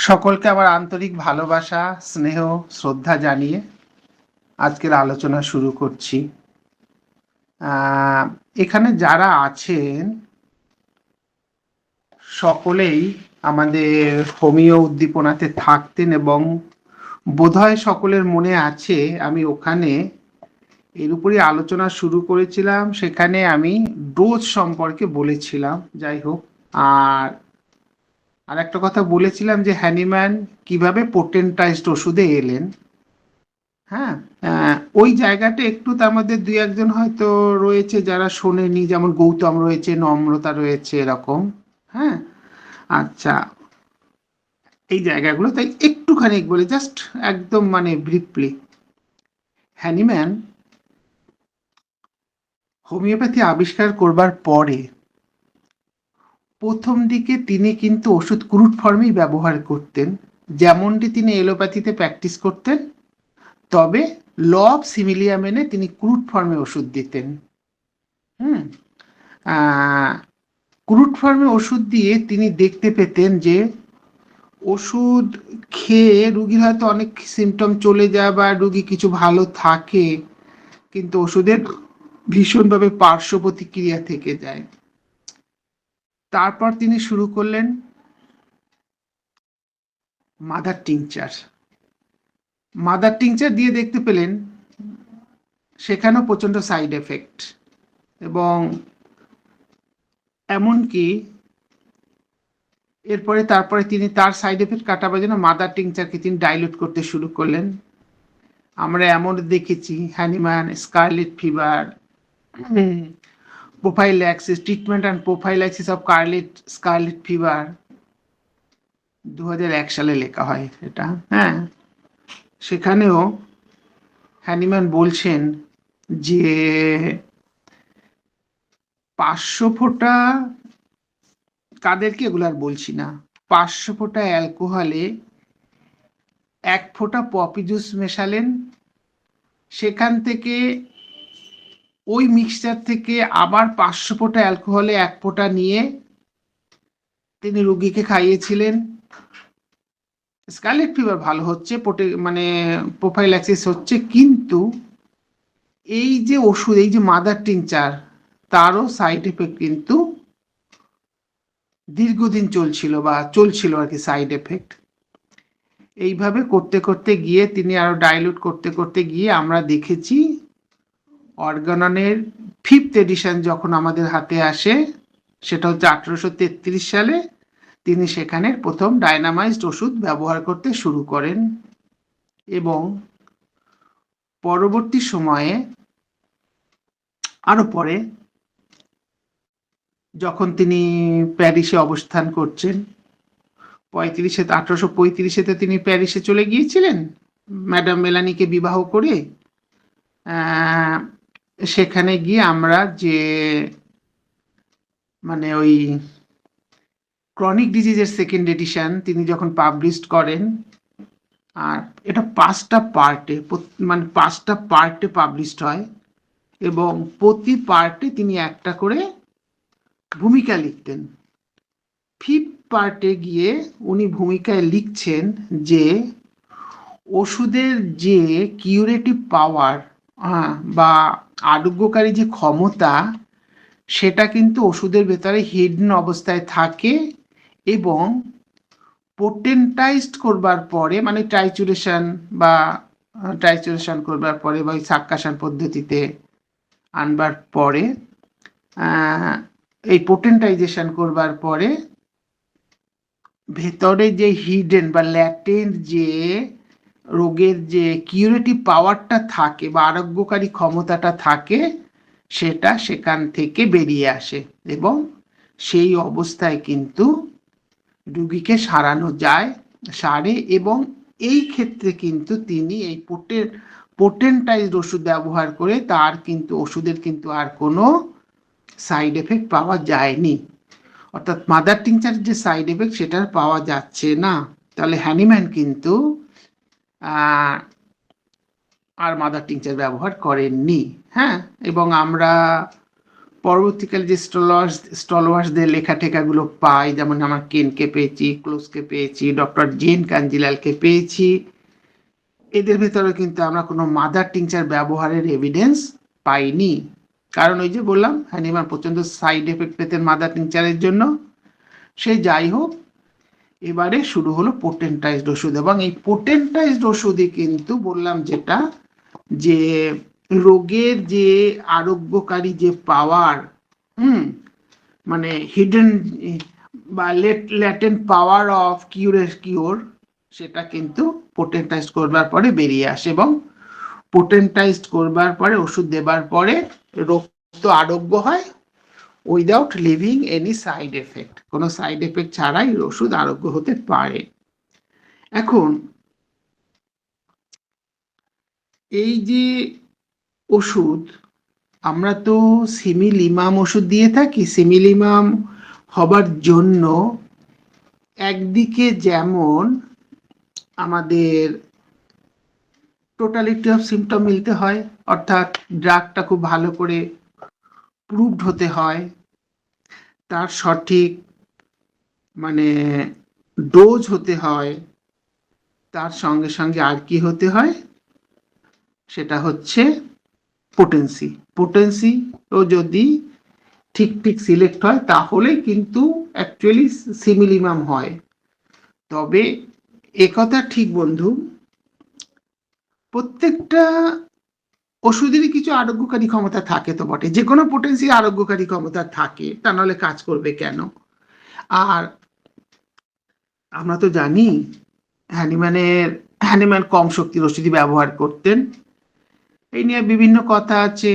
সকলকে আমার আন্তরিক ভালোবাসা, স্নেহ, শ্রদ্ধা জানিয়ে আজকের আলোচনা শুরু করছি। এখানে যারা আছেন সকলেই আমাদের হোমিও উদ্দীপনাতে থাকতেন এবং বোধহয় সকলের মনে আছে আমি ওখানে এর উপরই আলোচনা শুরু করেছিলাম। সেখানে আমি ডোজ সম্পর্কে বলেছিলাম। যাই হোক, আর একটা কথা বলেছিলাম যে হ্যানিম্যান কিভাবে পোটেন্টাইজড ওষুধে এলেন। হ্যাঁ, ওই জায়গাটা একটু তার মধ্যে দুই একজন হয়তো রয়েছে যারা শোনেনি, যেমন গৌতম রয়েছে, নম্রতা রয়েছে, এরকম। হ্যাঁ, আচ্ছা, এই জায়গাগুলো তাই একটুখানি বলে, জাস্ট একদম মানে ব্রিফলি। হ্যানিম্যান হোমিওপ্যাথি আবিষ্কার করবার পরে প্রথম দিকে তিনি কিন্তু ওষুধ ক্রুড ফর্মেই ব্যবহার করতেন, যেমনটি তিনি এলোপ্যাথিতে প্র্যাকটিস করতেন। তবে ল অফ সিমিলিয়া মেনে তিনি ক্রুড ফর্মে ওষুধ দিতেন। ক্রুড ফর্মে ওষুধ দিয়ে তিনি দেখতে পেতেন যে ওষুধ খেয়ে রুগীর হয়তো অনেক সিমটম চলে যায় বা রুগী কিছু ভালো থাকে, কিন্তু ওষুধের ভীষণভাবে পার্শ্ব প্রতিক্রিয়া থেকে যায়। তারপর তিনি শুরু করলেন মাদার টিংচার দিয়ে দেখতে পেলেন সেখানেও প্রচণ্ড সাইড এফেক্ট, এবং এমনকি তারপরে তিনি তার সাইড এফেক্ট কাটাবার জন্য মাদার টিংচারকে তিনি ডাইলুট করতে শুরু করলেন। আমরা এমন দেখেছি Hahnemann scarlet fever prophylaxis, treatment and prophylaxis of scarlet fever 2001 সালে লেখা হয় এটা। হ্যাঁ, সেখানেও হ্যানিম্যান বলছেন যে 500 ফোঁটা, কাদেরকে এগুলো আর বলছি না, 500 ফোঁটা অ্যালকোহলে 1 ফোঁটা পপি জুস মেশালেন, সেখান থেকে ওই মিক্সচার থেকে আবার 500 ফোঁটা অ্যালকোহলে 1 ফোঁটা নিয়ে তিনি রুগীকে খাইয়েছিলেন। স্কারলেট ফিভার ভালো হচ্ছে, মানে প্রোফাইল্যাক্সিস হচ্ছে, কিন্তু এই যে ওষুধ, এই যে মাদার টিংচার, তারও সাইড এফেক্ট কিন্তু দীর্ঘদিন চলছিল আর কি, সাইড এফেক্ট। এইভাবে করতে করতে গিয়ে তিনি আরো ডাইলুট করতে করতে গিয়ে আমরা দেখেছি অর্গাননের 5th এডিশন যখন আমাদের হাতে আসে, সেটা হচ্ছে 1833 সালে, তিনি সেখানে প্রথম ডায়নামাইজড ওষুধ ব্যবহার করতে শুরু করেন। এবং পরবর্তী সময়ে আরো পরে যখন তিনি প্যারিসে অবস্থান করছেন, 1835-এ তিনি প্যারিসে চলে গিয়েছিলেন ম্যাডাম মেলানিকে বিবাহ করে। সেখানে গিয়ে আমরা যে মানে ওই ক্রনিক ডিজিজের 2nd এডিশন তিনি যখন পাবলিশ করেন, আর এটা 5টা পার্টে পাবলিশড হয়, এবং প্রতি পার্টে তিনি একটা করে ভূমিকা লিখতেন। 5th পার্টে গিয়ে উনি ভূমিকায় লিখছেন যে ওষুধের যে কিউরেটিভ পাওয়ার বা আরোগ্যকারী যে ক্ষমতা, সেটা কিন্তু ওষুধের ভেতরে হিডেন অবস্থায় থাকে, এবং পোটেন্টাইজড করবার পরে, মানে ট্রাইচুরেশন করবার পরে বা সাক্কাশন পদ্ধতিতে আনবার পরে, এই পোটেন্টাইজেশন করবার পরে ভেতরে যে হিডেন বা ল্যাটেন্ট যে রোগের যে কিউরেটিভ পাওয়ারটা থাকে বা আরোগ্যকারী ক্ষমতাটা থাকে, সেটা সেখান থেকে বেরিয়ে আসে, এবং সেই অবস্থায় কিন্তু রোগীকে সারে, এবং এই ক্ষেত্রে কিন্তু তিনি এই পোটেন্টাইজড ওষুধ ব্যবহার করে তার কিন্তু ওষুধের কিন্তু আর কোনো সাইড এফেক্ট পাওয়া যায়নি, অর্থাৎ মাদার টিংচার যে সাইড এফেক্ট সেটা পাওয়া যাচ্ছে না। তাহলে হ্যানিম্যান কিন্তু আর মাদার টিংচার ব্যবহার করেননি। হ্যাঁ, এবং আমরা পরবর্তীকালে যে স্টলওয়ার্সদের লেখা টেখাগুলো পাই, যেমন আমার কেনকে পেয়েছি, ক্লোজকে পেয়েছি, ডক্টর জেন কাঞ্জিলালকে পেয়েছি, এদের ভেতরে কিন্তু আমরা কোনো মাদার টিংচার ব্যবহারের এভিডেন্স পাইনি। কারণ ওই যে বললাম হ্যানিম্যান প্রচন্ড সাইড এফেক্ট পেতেন মাদার টিংচারের জন্য। সে যাই হোক, এবারে শুরু হলো পোটেন্টাইজড ওষুধ, এবং এই পোটেন্টাইজড ওষুধে কিন্তু বললাম যেটা, যে রোগের যে আরোগ্যকারী যে পাওয়ার, মানে হিডেন বা ল্যাটেন্ট পাওয়ার অফ কিওর, সেটা কিন্তু পোটেন্টাইজড করবার পরে বেরিয়ে আসে, এবং পোটেন্টাইজড করবার পরে ওষুধ দেবার পরে রোগ তো আরোগ্য হয় without living any side effect, কোনো সাইড এফেক্ট ছাড়াই ওষুধ আরোগ্য হতে পারে। এখন এই যে ওষুধ, আমরা তো সিমিলিমাম ওষুধ দিয়ে থাকি। সিমিলিমাম হবার জন্য একদিকে যেমন আমাদের টোটালিটি অফ সিমটম মিলতে হয়, অর্থাৎ ড্রাগটা খুব ভালো করে প্রুভড হতে হয়, তার সঠিক মানে ডোজ হতে হয়, তার সঙ্গে সঙ্গে আর কি হতে হয়, সেটা হচ্ছে পোটেন্সি ও যদি ঠিক সিলেক্ট হয় তাহলে কিন্তু অ্যাকচুয়ালি সিমিলিমাম হয়। তবে একথা ঠিক বন্ধু, প্রত্যেকটা ওষুধেরই কিছু আরোগ্যকারী ক্ষমতা থাকে তো বটে, যে কোনো পোটেন্সি আরোগ্যকারী ক্ষমতা থাকে, তা নাহলে কাজ করবে কেন? আর আমরা তো জানি হ্যানিম্যান কম শক্তির ওষুধই ব্যবহার করতেন। এই নিয়ে বিভিন্ন কথা আছে।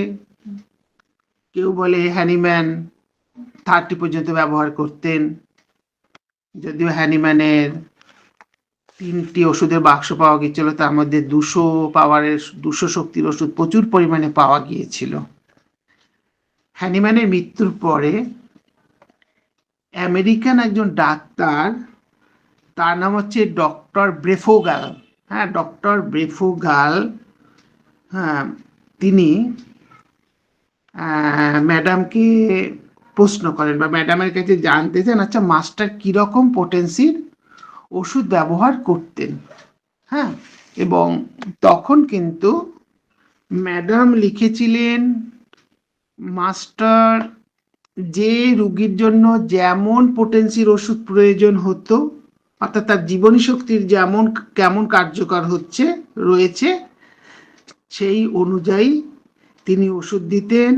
কেউ বলে হ্যানিম্যান 30 পর্যন্ত ব্যবহার করতেন, যদিও হ্যানিম্যানের 3টি ওষুধের বাক্স পাওয়া গিয়েছিল, তার মধ্যে 200 শক্তির ওষুধ প্রচুর পরিমাণে পাওয়া গিয়েছিল। হ্যানিম্যানের মৃত্যুর পরে আমেরিকান একজন ডাক্তার, তার নাম হচ্ছে ডক্টর ব্রেফোগাল, ডক্টর ব্রেফোগাল, তিনি ম্যাডামকে প্রশ্ন করেন বা ম্যাডামের কাছে জানতে চান, আচ্ছা মাস্টার কিরকম পোটেন্সির ওষুধ ব্যবহার করতেন। এবং তখন কিন্তু ম্যাডাম লিখেছিলেন, মাস্টার যে রোগীর জন্য যেমন পোটেন্সির ওষুধ প্রয়োজন হতো, অর্থাৎ তার জীবনী শক্তির কেমন কার্যকর রয়েছে সেই অনুযায়ী তিনি ওষুধ দিতেন।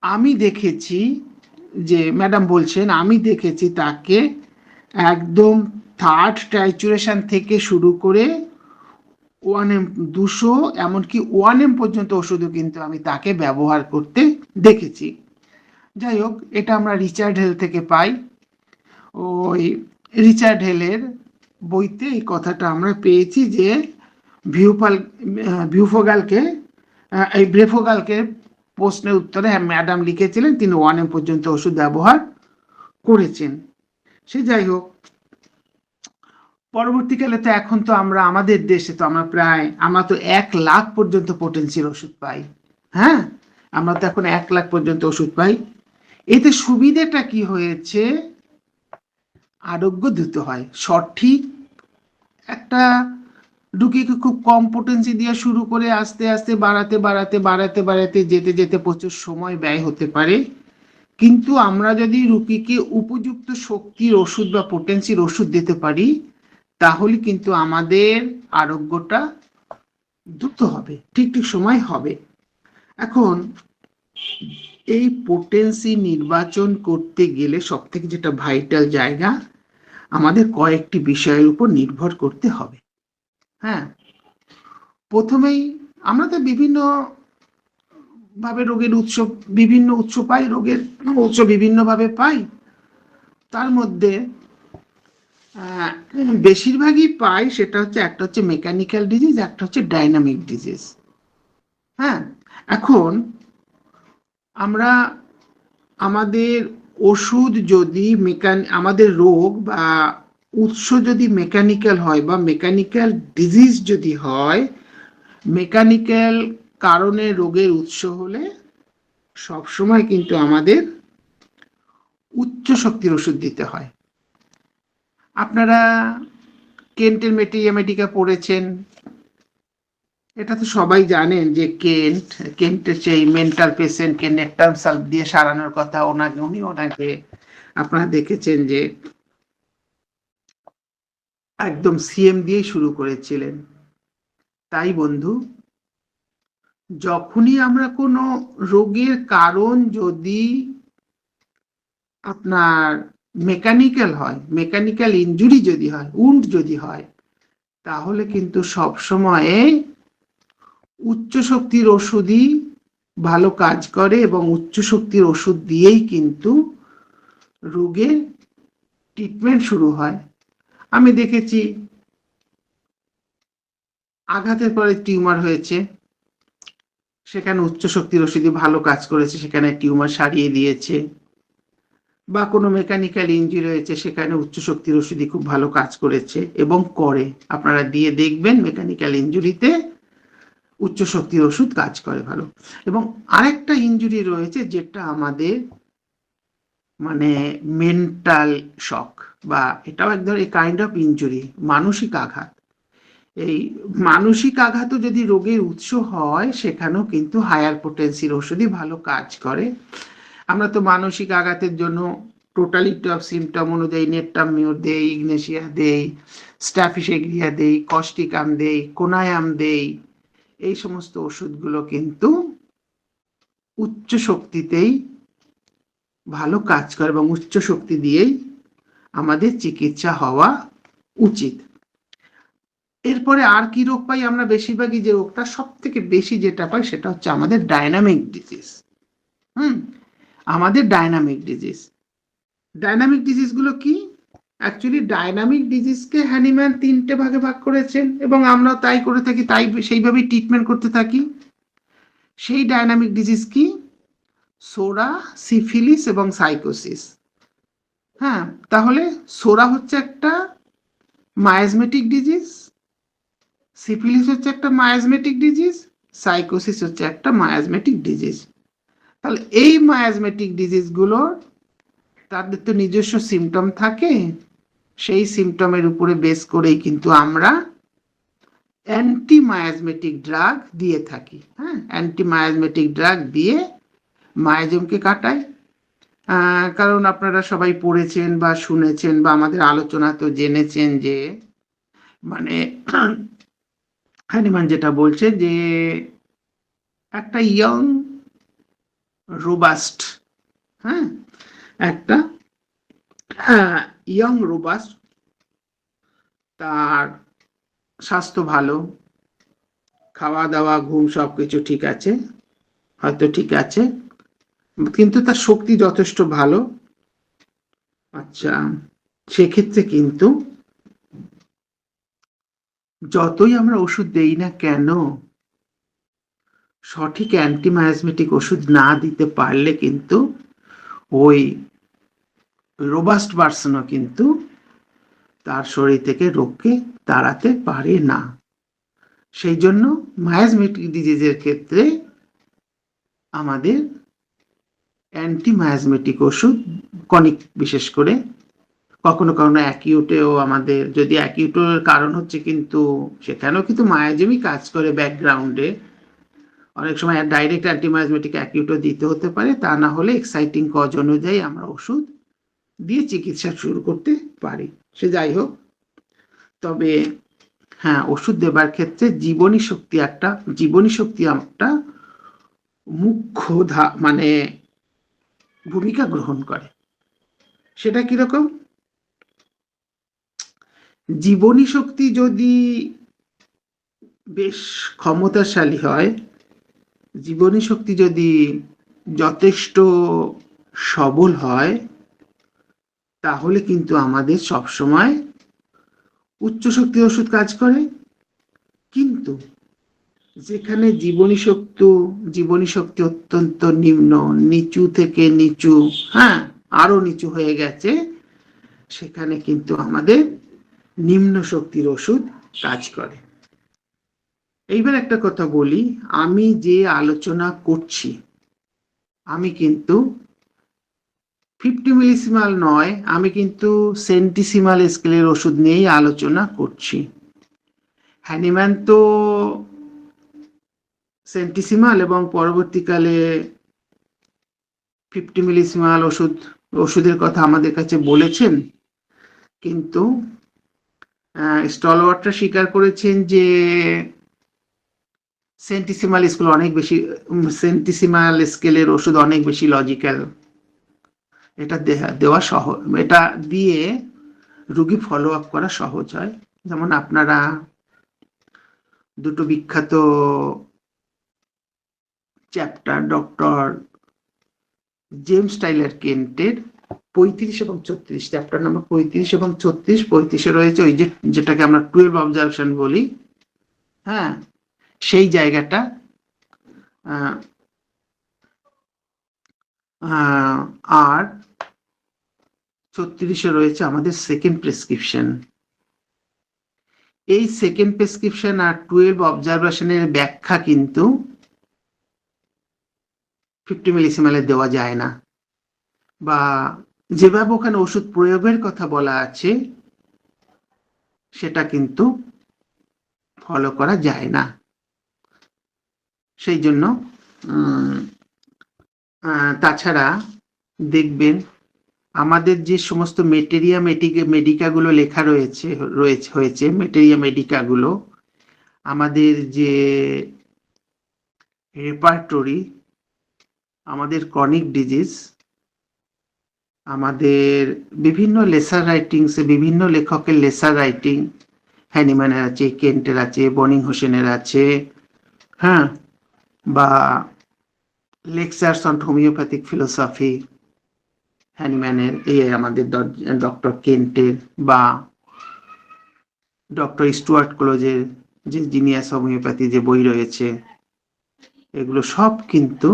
আমি দেখেছি, যে ম্যাডাম বলছেন, আমি দেখেছি তাকে একদম 3rd টাইচুরেশন থেকে শুরু করে 1M 200 এমনকি 1M পর্যন্ত ওষুধও কিন্তু আমি তাকে ব্যবহার করতে দেখেছি। যাই হোক, এটা আমরা রিচার্ড হেল থেকে পাই। ওই রিচার্ড হেলের বইতে এই কথাটা আমরা পেয়েছি, যে ব্রেফোগালকে প্রশ্নের উত্তরে ম্যাডাম লিখেছিলেন তিনি 1M পর্যন্ত ওষুধ ব্যবহার করেছেন। সে যাই হোক, পরবর্তীকালে তো এখন তো আমাদের দেশে তো আমরা তো 1 লাখ পর্যন্ত পোটেন্সির ওষুধ পাই। আমরা তো এখন 1 লাখ পর্যন্ত ওষুধ পাই। এতে সুবিধাটা কি হয়েছে, আরোগ্য দ্রুত হয়। সঠিক একটা রোগীকে খুব কম পোটেন্সি দিয়ে শুরু করে আস্তে আস্তে বাড়াতে যেতে প্রচুর সময় ব্যয় হতে পারে, কিন্তু আমরা যদি রোগীকে উপযুক্ত শক্তির ওষুধ বা পোটেন্সির ওষুধ দিতে পারি, তাহলে কিন্তু আমাদের আরোগ্যটা দ্রুত হবে, ঠিক সময় হবে। এখন এই পোটেন্সি নির্বাচন করতে গেলে সব থেকে যেটা ভাইটাল জায়গা, আমাদের কয়েকটি বিষয়ের উপর নির্ভর করতে হবে। প্রথমেই আমরা তো বিভিন্ন ভাবে রোগের বিভিন্ন উৎস পাই, রোগের উৎস বিভিন্ন ভাবে পাই। তার মধ্যে বেশিরভাগই পাই সেটা হচ্ছে, একটা হচ্ছে মেকানিক্যাল ডিজিজ, একটা হচ্ছে ডাইনামিক ডিজিজ। এখন আমরা আমাদের ওষুধ যদি আমাদের রোগ বা উৎস যদি মেকানিক্যাল হয় বা মেকানিক্যাল ডিজিজ যদি হয়, মেকানিক্যাল কারণে রোগের উৎস হলে সবসময় কিন্তু আমাদের উচ্চ শক্তির ওষুধ দিতে হয়। আপনারা কেন্টের মেটিয়া পড়েছেন, এটা তো সবাই জানেন যে কেন্টের সেই মেন্টাল পেশেন্টকে নেকটাম সালফ দিয়ে সারানোর কথা ওনাকে আপনারা দেখেছেন যে একদম সিএম দিয়ে শুরু করেছিলেন। তাই বন্ধু, যখনই আমরা কোনো রোগের কারণ যদি আপনার মেকানিক্যাল ইনজুরি যদি হয়, উন্ড যদি হয়, তাহলে কিন্তু সব সময় উচ্চ শক্তির ওষুধই ভালো কাজ করে এবং উচ্চ শক্তির ওষুধ দিয়েই কিন্তু রোগের ট্রিটমেন্ট শুরু হয়। আমি দেখেছি আঘাতের পরে টিউমার হয়েছে, সেখানে উচ্চ শক্তির ওষুধই ভালো কাজ করেছে, সেখানে টিউমার সারিয়ে দিয়েছে। বা কোনো মেকানিক্যাল ইঞ্জুরি হয়েছে, সেখানে উচ্চ শক্তির ওষুধই খুব ভালো কাজ করেছে এবং করে। আপনারা দিয়ে দেখবেন মেকানিক্যাল ইঞ্জুরিতে উচ্চ শক্তির ওষুধ কাজ করে ভালো। এবং আরেকটা ইঞ্জুরি রয়েছে যেটা আমাদের মানে মেন্টাল শক, বা এটাও এক ধরনের কাইন্ড অফ ইঞ্জুরি, মানসিক আঘাত। এই মানসিক আঘাতও যদি রোগের উৎস হয়, সেখানেও কিন্তু হায়ার পোটেন্সির ওষুধই ভালো কাজ করে। আমরা তো মানসিক আঘাতের জন্য টোটালিটি অফ সিমটম অনুযায়ী নেট্টামিউর দেই, ইগনেশিয়া দেই, স্ট্যাফিসেগ্রিয়া দেই, কস্টিকাম দেই, কোনায়াম দেই। এই সমস্ত ওষুধগুলো কিন্তু উচ্চ শক্তিতেই ভালো কাজ করে এবং উচ্চ শক্তি দিয়েই আমাদের চিকিৎসা হওয়া উচিত। এরপরে আর কি রোগ পাই আমরা? বেশিরভাগই যে রোগটা সব থেকে বেশি যেটা পাই সেটা হচ্ছে আমাদের ডায়নামিক ডিজিজ। আমাদের ডায়নামিক ডিজিজগুলো কি? অ্যাকচুয়ালি ডায়নামিক ডিজিজকে হ্যানিম্যান 3টে ভাগে ভাগ করেছেন এবং আমরা তাই করে থাকি, তাই সেইভাবেই ট্রিটমেন্ট করতে থাকি। সেই ডায়নামিক ডিজিজ কি? সোরা, সিফিলিস এবং সাইকোসিস। হ্যাঁ, তাহলে সোরা হচ্ছে একটা মায়াজমেটিক ডিজিজ, সিফিলিস হচ্ছে একটা মায়াজমেটিক ডিজিজ, সাইকোসিস হচ্ছে একটা মায়াজমেটিক ডিজিজ। তাহলে এই মায়াজমেটিক ডিজিজগুলোর তাদের তো নিজস্ব সিমটম থাকে, সেই সিমটমের উপরে বেস করেই কিন্তু আমরা অ্যান্টি মায়াজমেটিক ড্রাগ দিয়ে থাকি। হ্যাঁ, অ্যান্টি মায়াজমেটিক ড্রাগ দিয়ে মায়াজমকে কাটাই। কারণ আপনারা সবাই পড়েছেন বা শুনেছেন বা আমাদের আলোচনা তো জেনেছেন যে মানে হ্যানিম্যান যেটা বলছে যে একটা রোবাস্ট একটা রোবাস্ট, তার স্বাস্থ্য ভালো, খাওয়া দাওয়া ঘুম সবকিছু ঠিক আছে, হয়তো ঠিক আছে, কিন্তু তার শক্তি যথেষ্ট ভালো। আচ্ছা, সেক্ষেত্রে কিন্তু যতই আমরা ওষুধ দেই না কেন, সঠিক অ্যান্টিমায়াজমেটিক ওষুধ না দিতে পারলে কিন্তু ওই রোবাস্ট ভার্সনও কিন্তু তার শরীর থেকে রোগকে তাড়াতে পারে না। সেই জন্য মায়াজমেটিক ডিজিজের ক্ষেত্রে আমাদের অ্যান্টিমায়াজমেটিক ওষুধ, কনিক বিশেষ করে, কখনো কখনো অ্যাকিউটেও আমাদের, যদি অ্যাকিউটের কারণ হচ্ছে কিন্তু সেখানেও কিন্তু মায়াজমই কাজ করে ব্যাকগ্রাউন্ডে, অনেক সময় ডাইরেক্ট অ্যান্টিমায়াজমেটিক অ্যাকিউটও দিতে হতে পারে, তা না হলে এক্সাইটিং কজ অনুযায়ী আমরা ওষুধ দিয়ে চিকিৎসা শুরু করতে পারি। সে যাই হোক, তবে হ্যাঁ, ওষুধ দেবার ক্ষেত্রে জীবনী শক্তি একটা মুখ্য মানে ভূমিকা গ্রহণ করে। সেটা কিরকম? জীবনী শক্তি যদি বেশ ক্ষমতাশালী হয়, জীবনী শক্তি যদি যথেষ্ট সবল হয়, তাহলে কিন্তু আমাদের সবসময় উচ্চ শক্তির ওষুধ কাজ করে। কিন্তু যেখানে জীবনী শক্তি অত্যন্ত নিচু থেকে নিচু, আরো নিচু হয়ে গেছে, সেখানে কিন্তু আমাদের নিম্ন শক্তির ওষুধ কাজ করে। এইবার একটা কথা বলি, আমি যে আলোচনা করছি আমি কিন্তু 50 মিলিসিমাল নয়, আমি কিন্তু সেন্টিসিমাল স্কেলের ওষুধ নিয়েই আলোচনা করছি। হ্যানিম্যান তো সেন্টিসিমাল এবং পরবর্তীকালে 50 মিলিসিমাল ওষুধের কথা আমাদের কাছে বলেছেন, কিন্তু স্টলওয়ার্টরা স্বীকার করেছেন যে সেন্টিসিমাল স্কেলের ওষুধ অনেক বেশি লজিক্যাল। এটা দেওয়া সহজ, এটা দিয়ে রুগী ফলো আপ করা সহজ হয়। যেমন আপনারা দুটো বিখ্যাত চ্যাপ্টার ডক্টর জেমস টাইলার কেন্টের 35 এবং 34, চ্যাপ্টার নাম্বার 35 এবং 34, 35-এ রয়েছে ওই যেটাকে আমরা 12 অবজারভেশন বলি, হ্যাঁ, সেই জায়গাটা আর 36-এ রয়েছে আমাদের সেকেন্ড প্রেসক্রিপশন। এই সেকেন্ড প্রেসক্রিপশন আর 12 অবজারভেশনের ব্যাখ্যা কিন্তু 50 মিলিসিমালে দেওয়া যায় না, বা যেভাবে ওখানে ওষুধ প্রয়োগের কথা বলা আছে সেটা কিন্তু ফলো করা যায় না। সেই জন্য তাছাড়া দেখবেন আমাদের যে সমস্ত মেডিকাগুলো লেখা হয়েছে মেটেরিয়া মেডিকাগুলো, আমাদের যে রেপার্টরি, আমাদের ক্রনিক ডিজিজ, আমাদের বিভিন্ন লেসার রাইটিংসে বিভিন্ন লেখকের লেসার রাইটিং, হ্যানিম্যানের আছে, কেন্টের আছে, বনিং হোসেনের আছে, হ্যাঁ, বা লেকচার্স অন হোমিওপ্যাথিক ফিলোসফি হ্যানিম্যানের, আমাদের ডক্টর কেন্টের, বা ডক্টর স্টুয়ার্ট ক্লোজের যে জিনিয়াস হোমিওপ্যাথি যে বই রয়েছে, এগুলো সব কিন্তু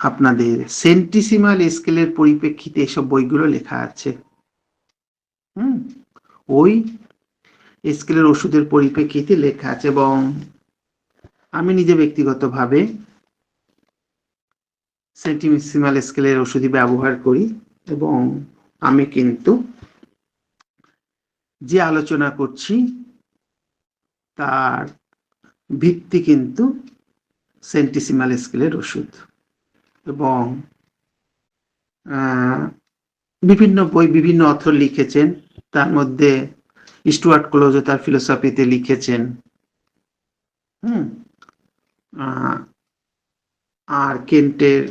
আপনাদের সেন্টিসিমাল স্কেলের পরিপ্রেক্ষিতে এসব বইগুলো লেখা আছে। ওই স্কেলের ওষুধের পরিপ্রেক্ষিতে লেখা আছে, এবং আমি নিজে ব্যক্তিগতভাবে সেন্টিসিমাল স্কেলের ওষুধই ব্যবহার করি, এবং আমি কিন্তু যে আলোচনা করছি তার ভিত্তি কিন্তু সেন্টিসিমাল স্কেলের ওষুধ। এবং বিভিন্ন বই বিভিন্ন অথর লিখেছেন, তার মধ্যে স্টুয়ার্ট ক্লোজও তার ফিলোসফিতে লিখেছেন, আর কেন্টের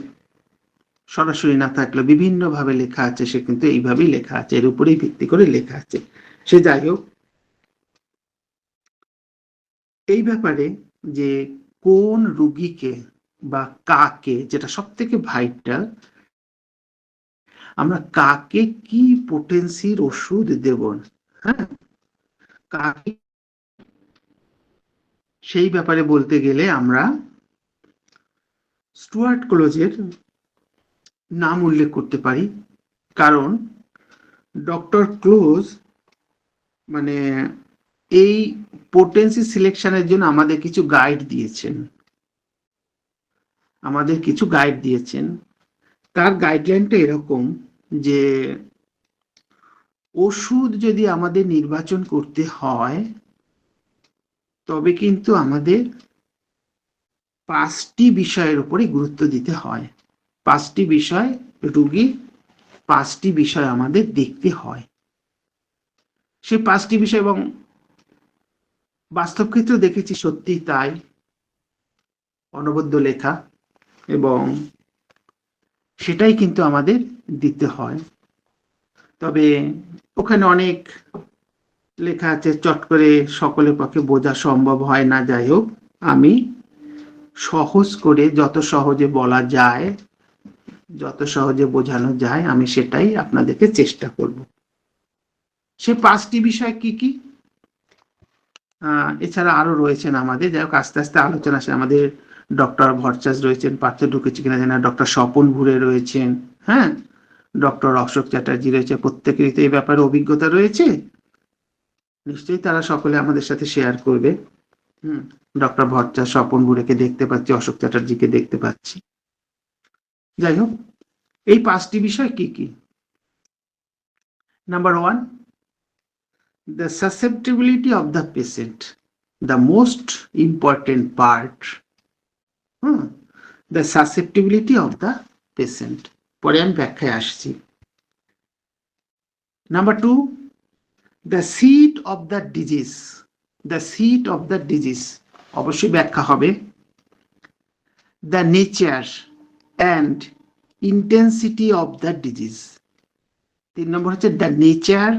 সরাসরি না থাকলে বিভিন্নভাবে লেখা আছে, সে কিন্তু এইভাবেই লেখা আছে, এর উপরেই ভিত্তি করে লেখা আছে। সে যাই হোক, এই ব্যাপারে যে কোন রুগীকে বা কাকে, যেটা সব থেকে ভাইটাল, আমরা কাকে কি পোটেন্সির ওষুধ দেব, হ্যাঁ, কাকে, সেই ব্যাপারে বলতে গেলে আমরা স্টুয়ার্ট ক্লোজের নাম উল্লেখ করতে পারি, কারণ ডক্টর ক্লোজ মানে এই পোটেন্সি সিলেকশনের জন্য আমাদের কিছু গাইড দিয়েছেন। তার গাইডলাইনটা এরকম যে ওষুধ যদি আমাদের নির্বাচন করতে হয় তবে কিন্তু আমাদের 5টি বিষয়ের উপরে গুরুত্ব দিতে হয়। 5টি বিষয়, রুগীর 5টি বিষয় আমাদের দেখতে হয়। সেই 5টি বিষয়, এবং বাস্তব ক্ষেত্রে দেখেছি সত্যি তাই, অনবদ্য লেখা, এবং সেটাই কিন্তু আমাদের দিতে হয়। তবে ওখানে অনেক লেখা আছে, চট করে সকলের পক্ষে বোঝা সম্ভব হয় না। যাই হোক, আমি সহজ করে যত সহজে বলা যায়, যত সহজে বোঝানো যায়, আমি সেটাই আপনাদেরকে চেষ্টা করব। সে 5টি বিষয় কি কি, এছাড়া আরো রয়েছেন আমাদের, যাই হোক আস্তে আস্তে আলোচনা আসে। আমাদের ডক্টর ভট্টাচার্য রয়েছেন, পার্থ ঢুকেছে কিনা জানা, ডক্টর স্বপন ভুরে রয়েছেন, হ্যাঁ, ডক্টর অশোক চ্যাটার্জি রয়েছে, প্রত্যেকেরই তো এই ব্যাপারে অভিজ্ঞতা রয়েছে, নিশ্চয়ই তারা সকলে আমাদের সাথে শেয়ার করবে। ডক্টর ভট্টাচার্য, স্বপন ভুরেকে দেখতে পাচ্ছি, অশোক চ্যাটার্জিকে দেখতে পাচ্ছি। যাই হোক, এই 5টি বিষয় কি কি? Number 1, the susceptibility of the patient, the most important part. The susceptibility of the patient, পরে আমি ব্যাখ্যায় আসছি। Number 2, the seat of the disease, the seat of the disease অবশ্যই ব্যাখ্যা হবে। the nature and intensity of the disease, 3 নম্বর হচ্ছে the nature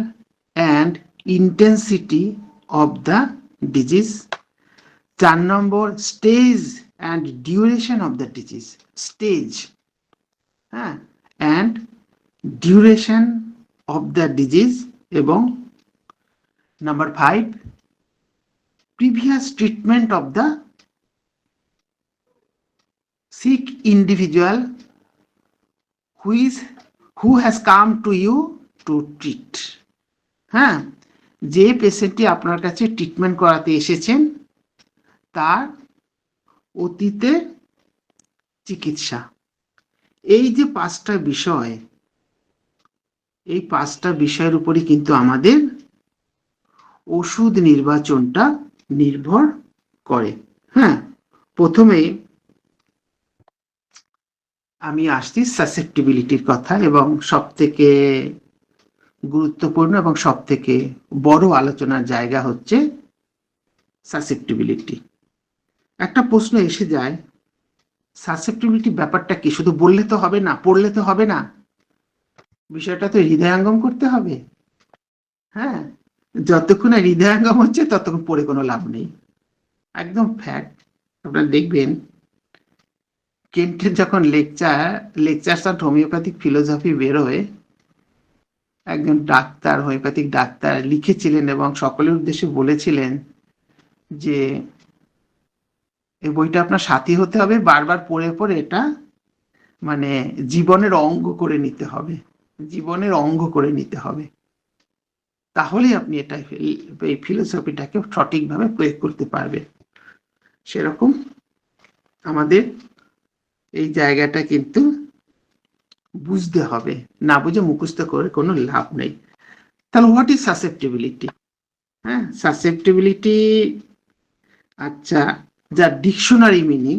and intensity of the disease। 4 number stage and duration of the disease, stage and duration of the disease। এবং number 5, previous treatment of the sick individual who has come to you to treat। যে পেশেন্টটি আপনার কাছে treatment করাতে এসেছেন তার অতীতের চিকিৎসা। এই যে 5টা বিষয়, এই 5টা বিষয়ের উপরই কিন্তু আমাদের ওষুধ নির্বাচনটা নির্ভর করে। প্রথমে আমি আসছি সাসেপ্টিবিলিটির কথা, এবং সব থেকে গুরুত্বপূর্ণ এবং সব থেকে বড় আলোচনার জায়গা হচ্ছে সাসেপ্টিবিলিটি। একটা প্রশ্ন এসে যায়, সাসেপ্টিবিলিটি ব্যাপারটা কি? শুধু বললে তো হবে না, পড়লে তো হবে না, বিষয়টা তো হৃদয়াঙ্গম করতে হবে। যতক্ষণ হৃদয়াঙ্গম হচ্ছে ততক্ষণ পড়ে কোনো লাভ নেই, একদম ফ্যাক্ট। আপনারা দেখবেন কেন্টের যখন লেকচারস অন হোমিওপ্যাথিক ফিলোসফি বেরোয়, একজন ডাক্তার, হোমিওপ্যাথিক ডাক্তার লিখেছিলেন এবং সকলের উদ্দেশ্যে বলেছিলেন যে এই বইটা আপনার সাথী হতে হবে, বারবার পড়ে পড়ে এটা মানে জীবনের অঙ্গ করে নিতে হবে, জীবনের অঙ্গ করে নিতে হবে, তাহলেই আপনি এটা এই ফিলোসফিটাকে সঠিকভাবে প্রয়োগ করতে পারবেন। সেরকম আমাদের এই জায়গাটা কিন্তু বুঝতে হবে, না বুঝে মুখস্থ করে কোনো লাভ নেই। তাহলে হোয়াট ইজ সাসেপ্টিবিলিটি? সাসেপ্টিবিলিটি, আচ্ছা, যা ডিকশনারি মিনিং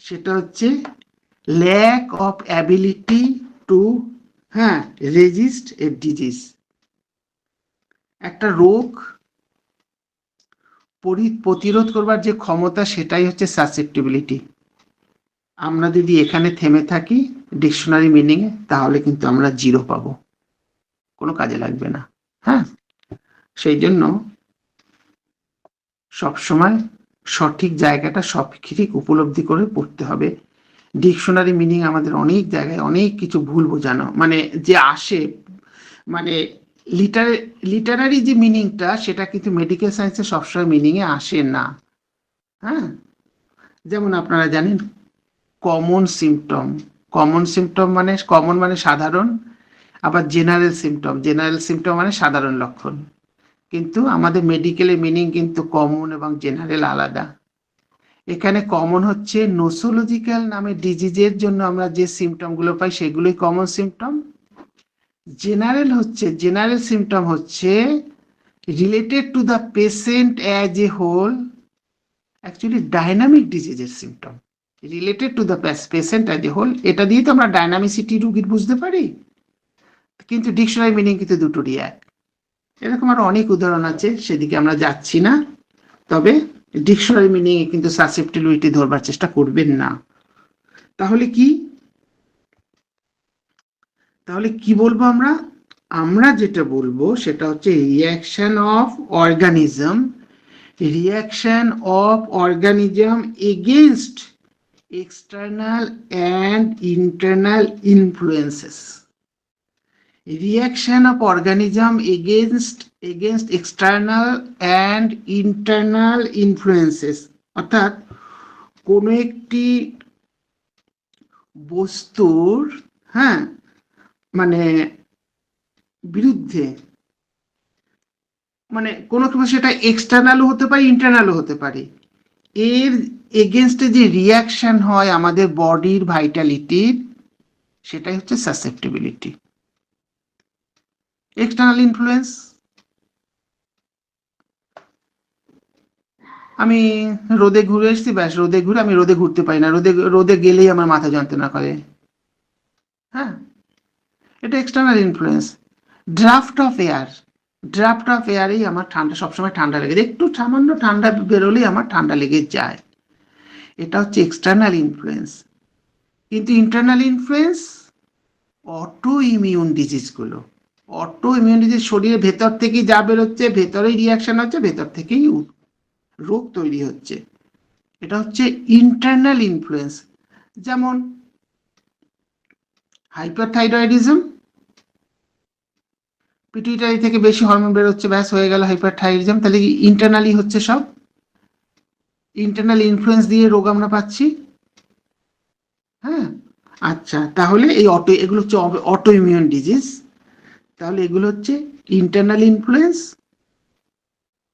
সেটা হচ্ছে lack of ability to resist a disease. একটা রোগ প্রতিরোধ করবার যে ক্ষমতা, সেটাই হচ্ছে সাসেপ্টিবিলিটি। আমরা যদি এখানে থেমে থাকি ডিকশনারি মিনিংয়ে, তাহলে কিন্তু আমরা 0 পাবো, কোনো কাজে লাগবে না। সেই জন্য সবসময় সঠিক জায়গাটা সঠিক উপলব্ধি করে পড়তে হবে। ডিকশনারি মিনিং আমাদের অনেক জায়গায় অনেক কিছু ভুল বোঝানো, মানে যে আসে, মানে লিটারারি যে মিনিংটা, সেটা কিন্তু মেডিকেল সায়েন্সে সবসময় মিনিংয়ে আসে না। যেমন আপনারা জানেন কমন সিমটম মানে কমন মানে সাধারণ, আবার জেনারেল সিমটম মানে সাধারণ লক্ষণ। কিন্তু আমাদের মেডিকেলের মিনিং কিন্তু কমন এবং জেনারেল আলাদা। এখানে কমন হচ্ছে নোসোলজিক্যাল নামে ডিজিজের জন্য আমরা যে সিমটমগুলো পাই সেগুলোই কমন সিমটম। জেনারেল সিমটম হচ্ছে related to the patient as a whole, actually dynamic ডিজিজের symptom related to the patient as a whole. এটা দিয়ে তো আমরা ডাইনামিসিটি রুগীর বুঝতে পারি, কিন্তু ডিকশনারি মিনিং কিন্তু দুটোরই এক। এরকম আরো অনেক উদাহরণ আছে, সেদিকে আমরা যাচ্ছি না। তবে ডিকশনারি মিনিং এ কিন্তু সাসেপ্টিবিলিটি ধরবার চেষ্টা করবেন না। তাহলে কি বলবো আমরা যেটা বলবো সেটা হচ্ছে reaction of organism against external and internal influences. Reaction of organism against external and internal influences, অর্থাৎ কোন একটি বস্তুর মানে বিরুদ্ধে, মানে কোনো কিছু সেটা এক্সটার্নালও হতে পারে ইন্টারনালও হতে পারে, এর এগেনস্টে যে রিয়াকশন হয় আমাদের বডির ভাইটালিটির, সেটাই হচ্ছে সাসেপ্টিবিলিটি। এক্সটার্নাল ইনফ্লুয়েন্স, আমি রোদে ঘুরে এসেছি, ব্যাস রোদে ঘুরে আমি রোদে ঘুরতে পারি না, রোদে গেলেই আমার মাথা যন্ত্রণা করে। হ্যাঁ, এটা external influence. Draft of air, draft of এয়ারেই আমার ঠান্ডা, সবসময় ঠান্ডা লেগে যায়, একটু সামান্য ঠান্ডা বেরোলেই আমার ঠান্ডা লেগে যায়, এটা হচ্ছে এক্সটার্নাল ইনফ্লুয়েন্স। কিন্তু ইন্টারনাল ইনফ্লুয়েন্স অটো ইমিউন ডিজিজগুলো, অটো ইমিউন ডিজিজ শরীরের ভেতর থেকেই যা বেরোচ্ছে, ভেতরেই রিয়াকশন হচ্ছে, ভেতর থেকেই রোগ তৈরি হচ্ছে, এটা হচ্ছে ইন্টারনাল ইনফ্লুয়েন্স। যেমন হাইপারথাইরয়েডিজম, পিটুইটারি থেকে বেশি হরমোন বেরোচ্ছে, ব্যাস হয়ে গেল হাইপারথাইরয়েডিজম, তাহলে ইন্টারনালি হচ্ছে সব, ইন্টারনাল ইনফ্লুয়েন্স দিয়ে রোগ আমরা পাচ্ছি। হ্যাঁ, আচ্ছা, তাহলে এই এগুলো হচ্ছে অটো ইমিউন ডিজিজ, তাহলে এগুলো হচ্ছে ইন্টারনাল ইনফ্লুয়েন্স,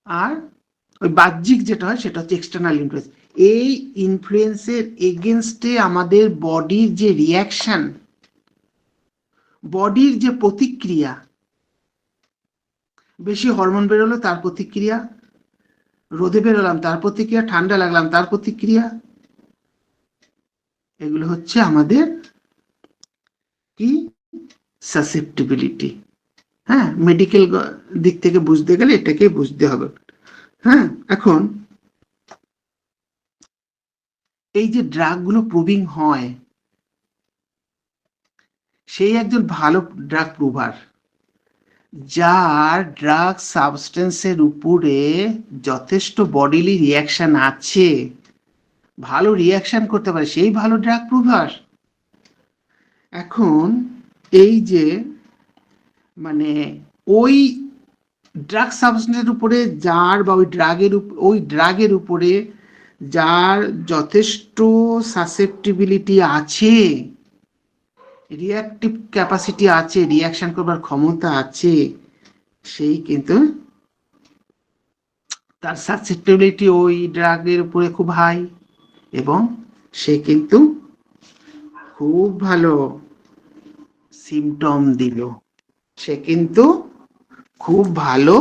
আর ওই বাহ্যিক যেটা হয় সেটা হচ্ছে এক্সটার্নাল ইনফ্লুয়েন্স। এই ইনফ্লুয়েন্সের এগেনস্টে আমাদের বডির যে রিয়াকশন, বডির যে প্রতিক্রিয়া, বেশি হরমোন বেরোলো তার প্রতিক্রিয়া, রোদে বেরোলাম তার প্রতিক্রিয়া, ঠান্ডা লাগলাম তার প্রতিক্রিয়া, এগুলো হচ্ছে আমাদের কি সাসেপ্টিবিলিটি। হ্যাঁ, মেডিকেল দিক থেকে বুঝতে গেলে এটাকে বুঝতে হবে। হ্যাঁ, এখন এই যে ড্রাগগুলো প্রুভিং হয়, সেই একজন ভালো ড্রাগ প্রুভার, যার ড্রাগ সাবস্টেন্সের উপরে যথেষ্ট বডিলি রিয়াকশন আছে, ভালো রিয়াকশন করতে পারে, সেই ভালো ড্রাগ প্রুভার। এখন এই যে মানে ওই ড্রাগ সাবস্টেন্সের উপরে যার, বা ওই ড্রাগের উপরে যার যথেষ্ট সাসেপ্টিবিলিটি আছে, রিয়াক্টিভ ক্যাপাসিটি আছে, রিয়াকশন করবার ক্ষমতা আছে, সেই কিন্তু তার সাসেপ্টিবিলিটি ওই ড্রাগের উপরে খুব হাই, এবং সে কিন্তু খুব ভালো সিমটম দিল, সে কিন্তু খুব ভালো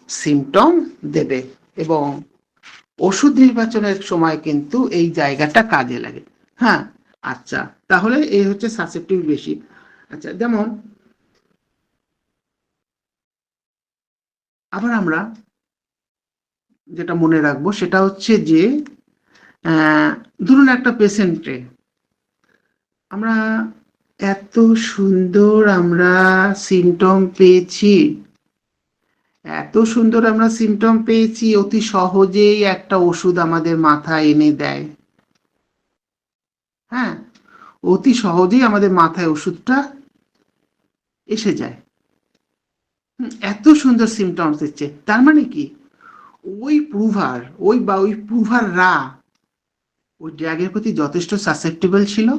সিমটম দেবে, এবং ওষুধ নির্বাচনের সময় কিন্তু এই জায়গাটা কাজে লাগে। হ্যাঁ, আচ্ছা, তাহলে এই হচ্ছে সাসেপ্টিভ বেশি। আচ্ছা, যেমন আবার আমরা যেটা মনে রাখবো সেটা হচ্ছে যে ধরুন একটা পেশেন্টে আমরা এত সুন্দর আমরা সিমটম পেয়েছি, এত সুন্দর আমরা সিমটম পেয়েছি, অতি সহজেই একটা ওষুধ আমাদের মাথায় এনে দেয়। হ্যাঁ, অতি সহজেই আমাদের মাথায় ওষুধটা এসে যায়, এত সুন্দর সিমটমস দিচ্ছে, তার মানে কি ওই প্রুভার, ওই প্রুভাররা ওই ড্রাগের প্রতি যথেষ্ট সাসেপ্টেবল ছিল,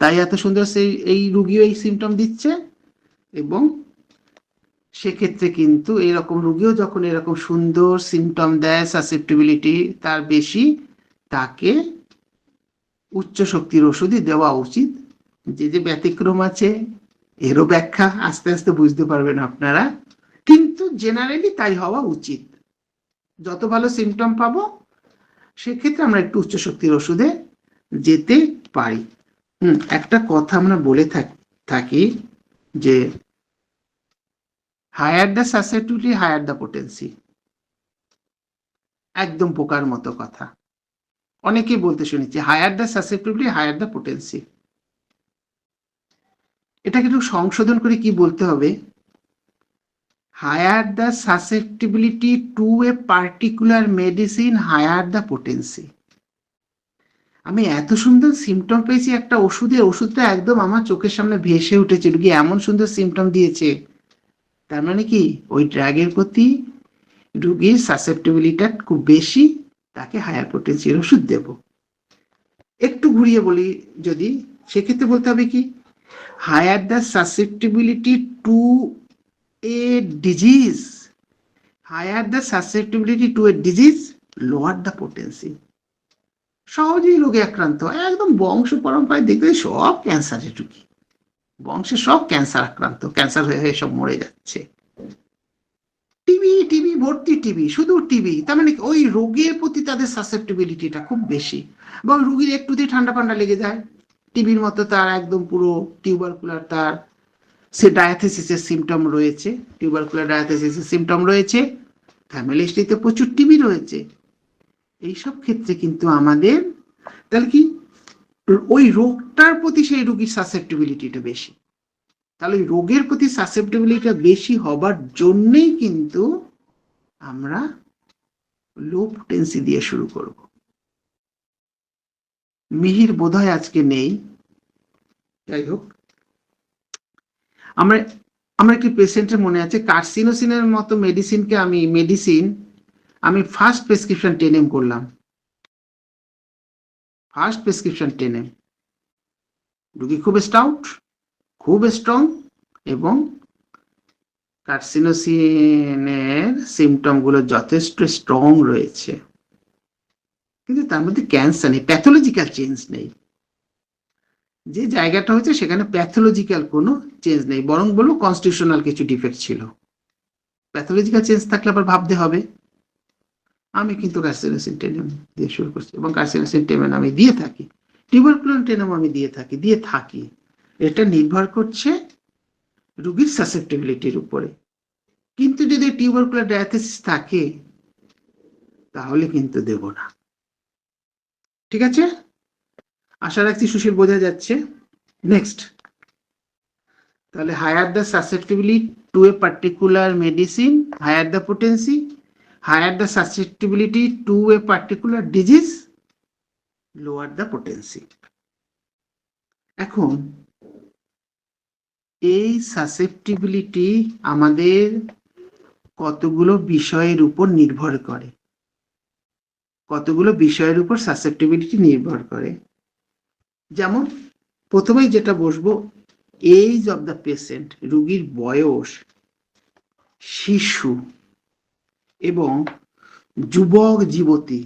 তাই এত সুন্দর সেই এই রুগীও এই সিমটম দিচ্ছে, এবং সেক্ষেত্রে কিন্তু এরকম রুগীও যখন এরকম সুন্দর সিমটম দেয়, সাসেপ্টিবিলিটি তার বেশি, তাকে উচ্চ শক্তির ওষুধই দেওয়া উচিত। যে ব্যতিক্রম আছে, এরও ব্যাখ্যা আস্তে আস্তে বুঝতে পারবেন আপনারা, কিন্তু জেনারেলি তাই হওয়া উচিত। যত ভালো সিমটম পাবো সেক্ষেত্রে আমরা একটু উচ্চ শক্তির ওষুধে যেতে পারি। একটা কথা আমরা বলে থাকি যে higher the susceptibility higher the potency, একদম পোকার মতো কথা, অনেকেই বলতে শুনেছি higher the susceptibility higher the potency. এটাকে একটু সংশোধন করে কি বলতে হবে, higher the susceptibility to a particular medicine higher the potency. আমি এত সুন্দর সিমটম পেয়েছি একটা ওষুধটা একদম আমার চোখের সামনে ভেসে উঠেছে, রুগী এমন সুন্দর সিমটম দিয়েছে, তার মানে কি ওই ড্রাগের প্রতি রুগীর সাসেপ্টিবিলিটি খুব বেশি, তাকে হায়ার পোটেন্সির ওষুধ দেব। একটু ঘুরিয়ে বলি যদি, সেক্ষেত্রে বলতে হবে কি, higher the susceptibility to a disease, higher the susceptibility to a disease, lower the potency. সহজেই রোগে আক্রান্ত হয়। একদম বংশ পরম্পরায় দেখবে সব ক্যান্সারের রোগী, বংশে সব ক্যান্সার আক্রান্ত, ক্যান্সার হয়ে হয়ে সব মরে যাচ্ছে। টিবি টিবি ভর্তি, টিবি শুধু টিবি, তার মানে ওই রোগের প্রতি তাদের সাসেপ্টিবিলিটিটা খুব বেশি, এবং রুগীর একটুতেই ঠান্ডা ফান্ডা লেগে যায়। টিবির মতো তার একদম পুরো টিউবারকুলার, তার সে ডায়াথেসিসের সিমটম রয়েছে, টিউবারকুলার ডায়াথেসিসের সিমটম রয়েছে, ফ্যামিলি হিস্ট্রিতে প্রচুর টিবি রয়েছে। এইসব ক্ষেত্রে কিন্তু আমাদের তাহলে কি ওই রোগটার প্রতি সেই রোগীর সাসেপ্টিবিলিটিটা বেশি, তাহলে ওই রোগের প্রতি সাসেপ্টিবিলিটিটা বেশি হবার জন্যই কিন্তু আমরা লো পোটেন্সি দিয়ে শুরু করব। মিহির বোধহয় আজকে নেই, যাই হোক, আমরা আমরা একটি পেশেন্টের মনে আছে কার্সিনোসিনের মতো মেডিসিনকে আমি ফার্স্ট প্রেসক্রিপশন 10 করলাম, ফার্স্ট প্রেসক্রিপশন 10। রোগী খুব স্টাউট, খুব স্ট্রং, এবং কার্সিনোসিনের সিমটম গুলো যথেষ্ট স্ট্রং রয়েছে, কিন্তু তার মধ্যে ক্যান্সার নেই, প্যাথোলজিক্যাল চেঞ্জ নেই। যে জায়গাটা হচ্ছে সেখানে প্যাথোলজিক্যাল কোনো চেঞ্জ নেই, বরং বলবো কনস্টিটিউশনাল কিছু ডিফেক্ট ছিল। প্যাথোলজিক্যাল চেঞ্জ থাকলে আবার ভাবতে হবে। আমি কিন্তু কার্সিনোসিন টেনেম দিয়ে শুরু করছি, এবং কার্সিনোসিন টেনেম আমি দিয়ে থাকি, টিউবারকুলার টেনেম আমি দিয়ে থাকি। এটা নির্ভর করছে রোগীর সাসেপ্টিবিলিটির উপরে। কিন্তু যদি টিউবারকুলার ডায়াথেসিস থাকে তাহলে কিন্তু দেব না। ঠিক আছে, আশা রাখছি সুশীল বোঝা যাচ্ছে। নেক্সট, তাহলে higher the susceptibility to a particular medicine, higher the potency, higher the susceptibility to a particular disease, lower the potency. এখন এই সাসেপ্টিবিলিটি আমাদের কতগুলো বিষয়ের উপর নির্ভর করে, কতগুলো বিষয়ের উপর সাসেপ্টিবিলিটি নির্ভর করে। যেমন প্রথমেই যেটা বসবো, এজ অফ দ্য পেশেন্ট, রোগীর বয়স, শিশু এবং যুবক যুবতী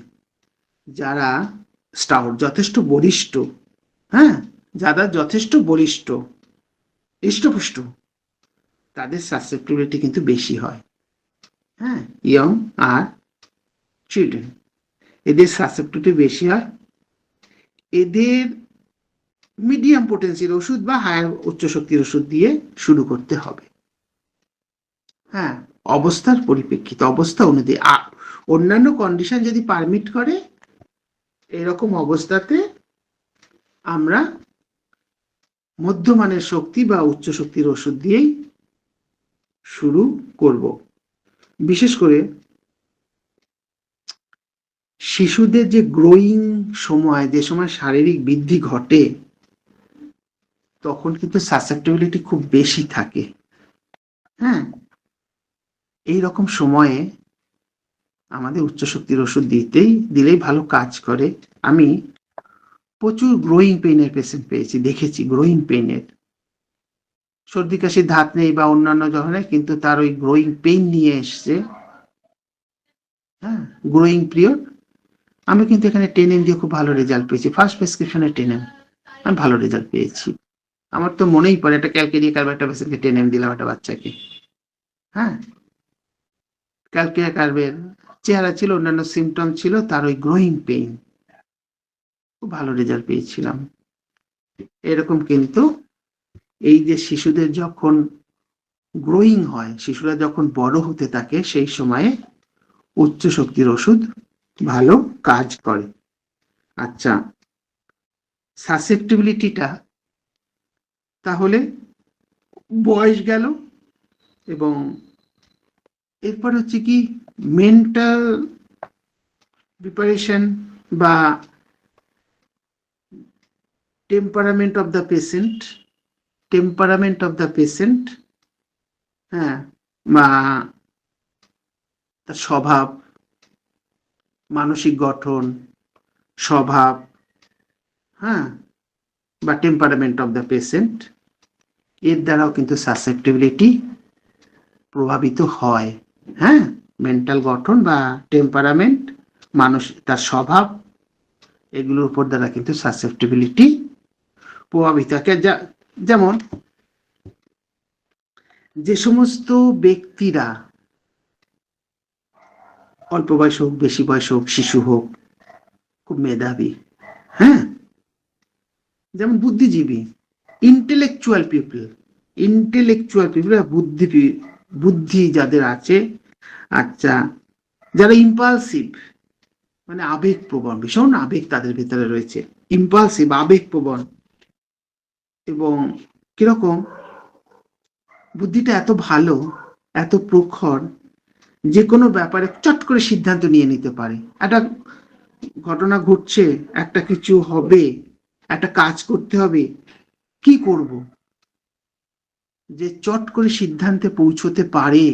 যারা স্টাউট, যথেষ্ট বলিষ্ঠ, হ্যাঁ, যারা যথেষ্ট বলিষ্ঠ, হৃষ্টপুষ্ট, তাদের সাসেপ্টিবিলিটি কিন্তু বেশি হয়। হ্যাঁ, ইয়ং আর চিলড্রেন, এদের সাসেপ্টিবিলিটি বেশি হয়। এদের মিডিয়াম পোটেন্সির ওষুধ বা হায়ার উচ্চ শক্তির ওষুধ দিয়ে শুরু করতে হবে। হ্যাঁ, অবস্থার পরিপ্রেক্ষিতে, অবস্থা অনুযায়ী, অন্যান্য কন্ডিশন যদি পারমিট করে, এরকম অবস্থাতে আমরা মধ্যমানের শক্তি বা উচ্চ শক্তির ওষুধ দিয়েই শুরু করব। বিশেষ করে শিশুদের যে গ্রোয়িং সময়, যে সময় শারীরিক বৃদ্ধি ঘটে, তখন কিন্তু সাসেপ্টিবিলিটি খুব বেশি থাকে। হ্যাঁ, এই রকম সময়ে আমাদের উচ্চ শক্তির ওষুধ দিলেই ভালো কাজ করে। আমি প্রচুর গ্রোয়িং পেইনের পেশেন্ট পেয়েছি, দেখেছি গ্রোয়িং পেইনের, সর্দি কাশির ধাত নেই বা অন্যান্য ধরনের, কিন্তু তার ওই গ্রোয়িং পেইন নিয়ে এসছে। হ্যাঁ, গ্রোয়িং পিরিয়ড। আমি কিন্তু এখানে টেনেম দিয়ে খুব ভালো রেজাল্ট পেয়েছি, ফার্স্ট প্রেসক্রিপশনে টেনেম আমি ভালো রেজাল্ট পেয়েছি। আমার তো মনেই পড়ে একটা ক্যালকেরিয়া কার্ভ একটা পেশেন্টকে টেনেম দিলাম, একটা বাচ্চাকে। হ্যাঁ, ক্যালকেরিয়া কার্ভের চেহারা ছিল, অন্যান্য সিমটম ছিল, তার ওই গ্রোয়িং পেইন, খুব ভালো রেজাল্ট পেয়েছিলাম। এরকম কিন্তু এই যে শিশুদের যখন গ্রোয়িং হয়, শিশুরা যখন বড় হতে থাকে, সেই সময়ে উচ্চ শক্তির ওষুধ ভালো কাজ করে। আচ্ছা, সাসেপ্টিবিলিটিটা তাহলে বয়স গেল, এবং এরপর হচ্ছে কি মেন্টাল প্রিপারেশন বা টেম্পারামেন্ট অফ দ্য পেশেন্ট, হ্যাঁ, বা তার স্বভাব, মানসিক গঠন, স্বভাব, হ্যাঁ, বা টেম্পারামেন্ট অফ দ্য পেশেন্ট, এর দ্বারাও কিন্তু সাসেপ্টিবিলিটি প্রভাবিত হয়। হ্যাঁ, মেন্টাল গঠন বা টেম্পারামেন্ট, তার স্বভাব এগুলোর উপর দ্বারা কিন্তু সাসেপ্টিবিলিটি প্রভাবিত থাকে। যেমন যে সমস্ত ব্যক্তিরা অল্প বয়স হোক, বেশি বয়স হোক, শিশু হোক, খুব মেধাবী, হ্যাঁ, যেমন বুদ্ধিজীবী, ইন্টেলেকচুয়াল পিপল, বুদ্ধি যাদের আছে, আচ্ছা, যারা ইম্পালসিভ, মানে আবেগ প্রবণ, ভীষণ আবেগ তাদের ভিতরে রয়েছে, ইম্পালসিভ, আবেগ প্রবণ, এবং কিরকম বুদ্ধিটা এত ভালো, এত প্রখর, যে কোনো ব্যাপারে চট করে সিদ্ধান্ত নিয়ে নিতে পারে। একটা ঘটনা ঘটছে, একটা কিছু হবে, একটা কাজ করতে হবে, কি করব, যে চট করে সিদ্ধান্তে পৌঁছতে পারে,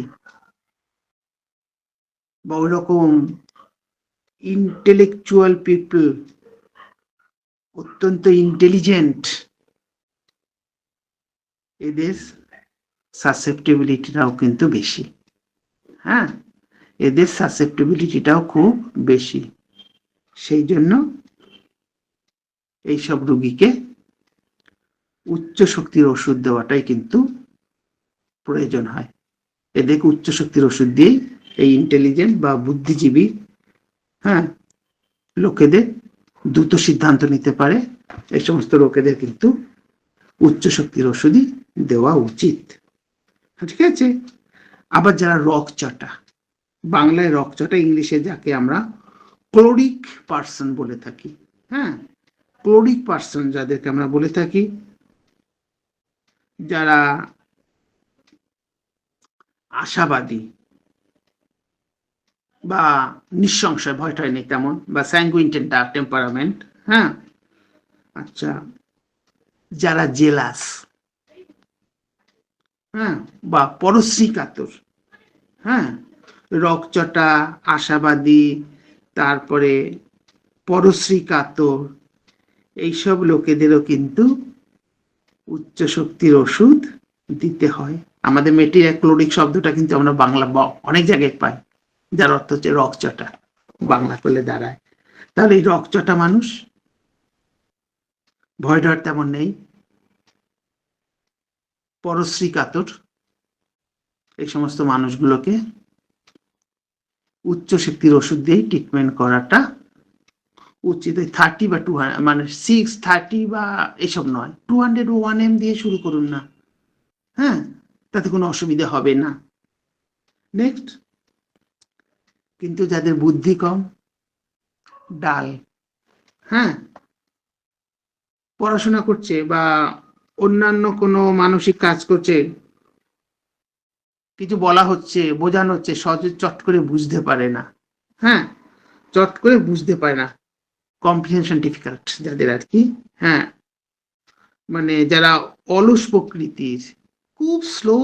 বা ওই রকম ইন্টেলেকচুয়াল পিপল, অত্যন্ত ইন্টেলিজেন্ট, এদের সাসেপ্টিবিলিটিটাও কিন্তু বেশি। হ্যাঁ, এদের সাসেপ্টিবিলিটিটাও খুব বেশি। সেই জন্য এইসব রোগীকে উচ্চ শক্তির ওষুধ দেওয়াটাই কিন্তু প্রয়োজন হয়। এদেরকে উচ্চ শক্তির ওষুধ দিয়েই এই ইন্টেলিজেন্ট বা বুদ্ধিজীবী, হ্যাঁ, লোকেদের দ্রুত সিদ্ধান্ত নিতে পারে, এই সমস্ত লোকেদের কিন্তু উচ্চ শক্তির ওষুধই দেওয়া উচিত। ঠিক আছে। আবার যারা রকচটা, বাংলায় রকচটা, ইংলিশে যাকে আমরা ক্লোরিক পার্সন বলে থাকি, হ্যাঁ, ক্লোরিক পার্সন যাদেরকে আমরা বলে থাকি, যারা আশাবাদী বা নিঃসংশয়, ভয় টয় নেই তেমন, বা স্যাঙ্গুইন টেম্পারামেন্ট, হ্যাঁ, আচ্ছা, যারা জেলাস, হ্যাঁ, বা পরশ্রী কাতর, হ্যাঁ, রকচটা, আশাবাদী, তারপরে পরশ্রী কাতর, এইসব লোকেদেরও কিন্তু উচ্চ শক্তির ওষুধ দিতে হয়। আমাদের মেটিক্লোরিক শব্দটা কিন্তু আমরা বাংলা অনেক জায়গায় পাই, যার অর্থ হচ্ছে রকচটা, বাংলা করলে দাঁড়ায়। তাহলে এই রকচটা মানুষ, ভয় ডর তেমন নেই, পরশ্রী কাতর, এই সমস্ত মানুষগুলোকে উচ্চ শক্তির ওষুধ দিয়ে ট্রিটমেন্ট করাটা উচিত। 30 বা 200, মানে 630 বা এসব নয়, 200 ও 1M দিয়ে শুরু করুন না, হ্যাঁ, তাতে কোনো অসুবিধা হবে না। নেক্সট, কিন্তু যাদের বুদ্ধি কম, ডাল, হ্যাঁ, পড়াশোনা করছে বা অন্যান্য কোনো মানসিক কাজ করছে, কিছু বলা হচ্ছে, বোঝানো হচ্ছে, সহজে চট করে বুঝতে পারে না, হ্যাঁ, চট করে বুঝতে পারে না, কম্প্রিহেনশন ডিফিকাল্ট যাদের আর কি, হ্যাঁ, মানে যারা অলস প্রকৃতির, খুব স্লো,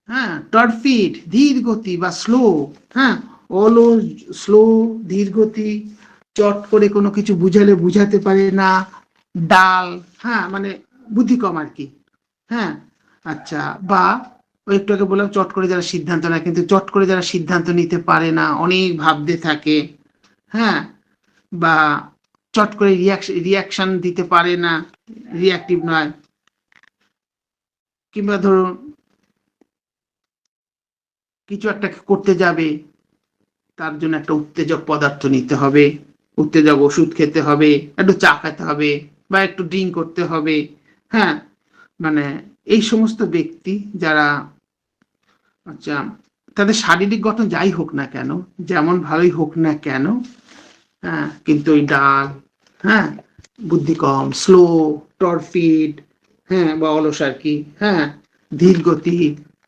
হ্যাঁ, টরফিড, ধীর গতি বা স্লো, হ্যাঁ, অলস, স্লো, ধীর গতি, চট করে কোনো কিছু বুঝালে বুঝাতে পারে না, ডাল, হ্যাঁ, মানে বুদ্ধি কম আর কি, হ্যাঁ, আচ্ছা, বা ওই একটু আগে বললাম চট করে যারা সিদ্ধান্ত নেয়, কিন্তু চট করে যারা সিদ্ধান্ত নিতে পারে না, অনেক ভাবতে থাকে, হ্যাঁ, বা চট করে রিয়াকশন দিতে পারে না, রিয়াক্টিভ নয়, কিংবা ধরুন কিছু একটা করতে যাবে, তার জন্য একটা উত্তেজক পদার্থ নিতে হবে, উত্তেজক ওষুধ খেতে হবে, একটু চা খেতে হবে, বা একটু ড্রিঙ্ক করতে হবে, হ্যাঁ, মানে এই সমস্ত ব্যক্তি যারা, আচ্ছা, তাদের শারীরিক গঠন যাই হোক না কেন, যেমন ভালোই হোক না কেন, হ্যাঁ, কিন্তু ওই ডাল, হ্যাঁ, বুদ্ধি কম, স্লো, টরফিড, হ্যাঁ, বা অলস আর কি, হ্যাঁ, ধীর গতি,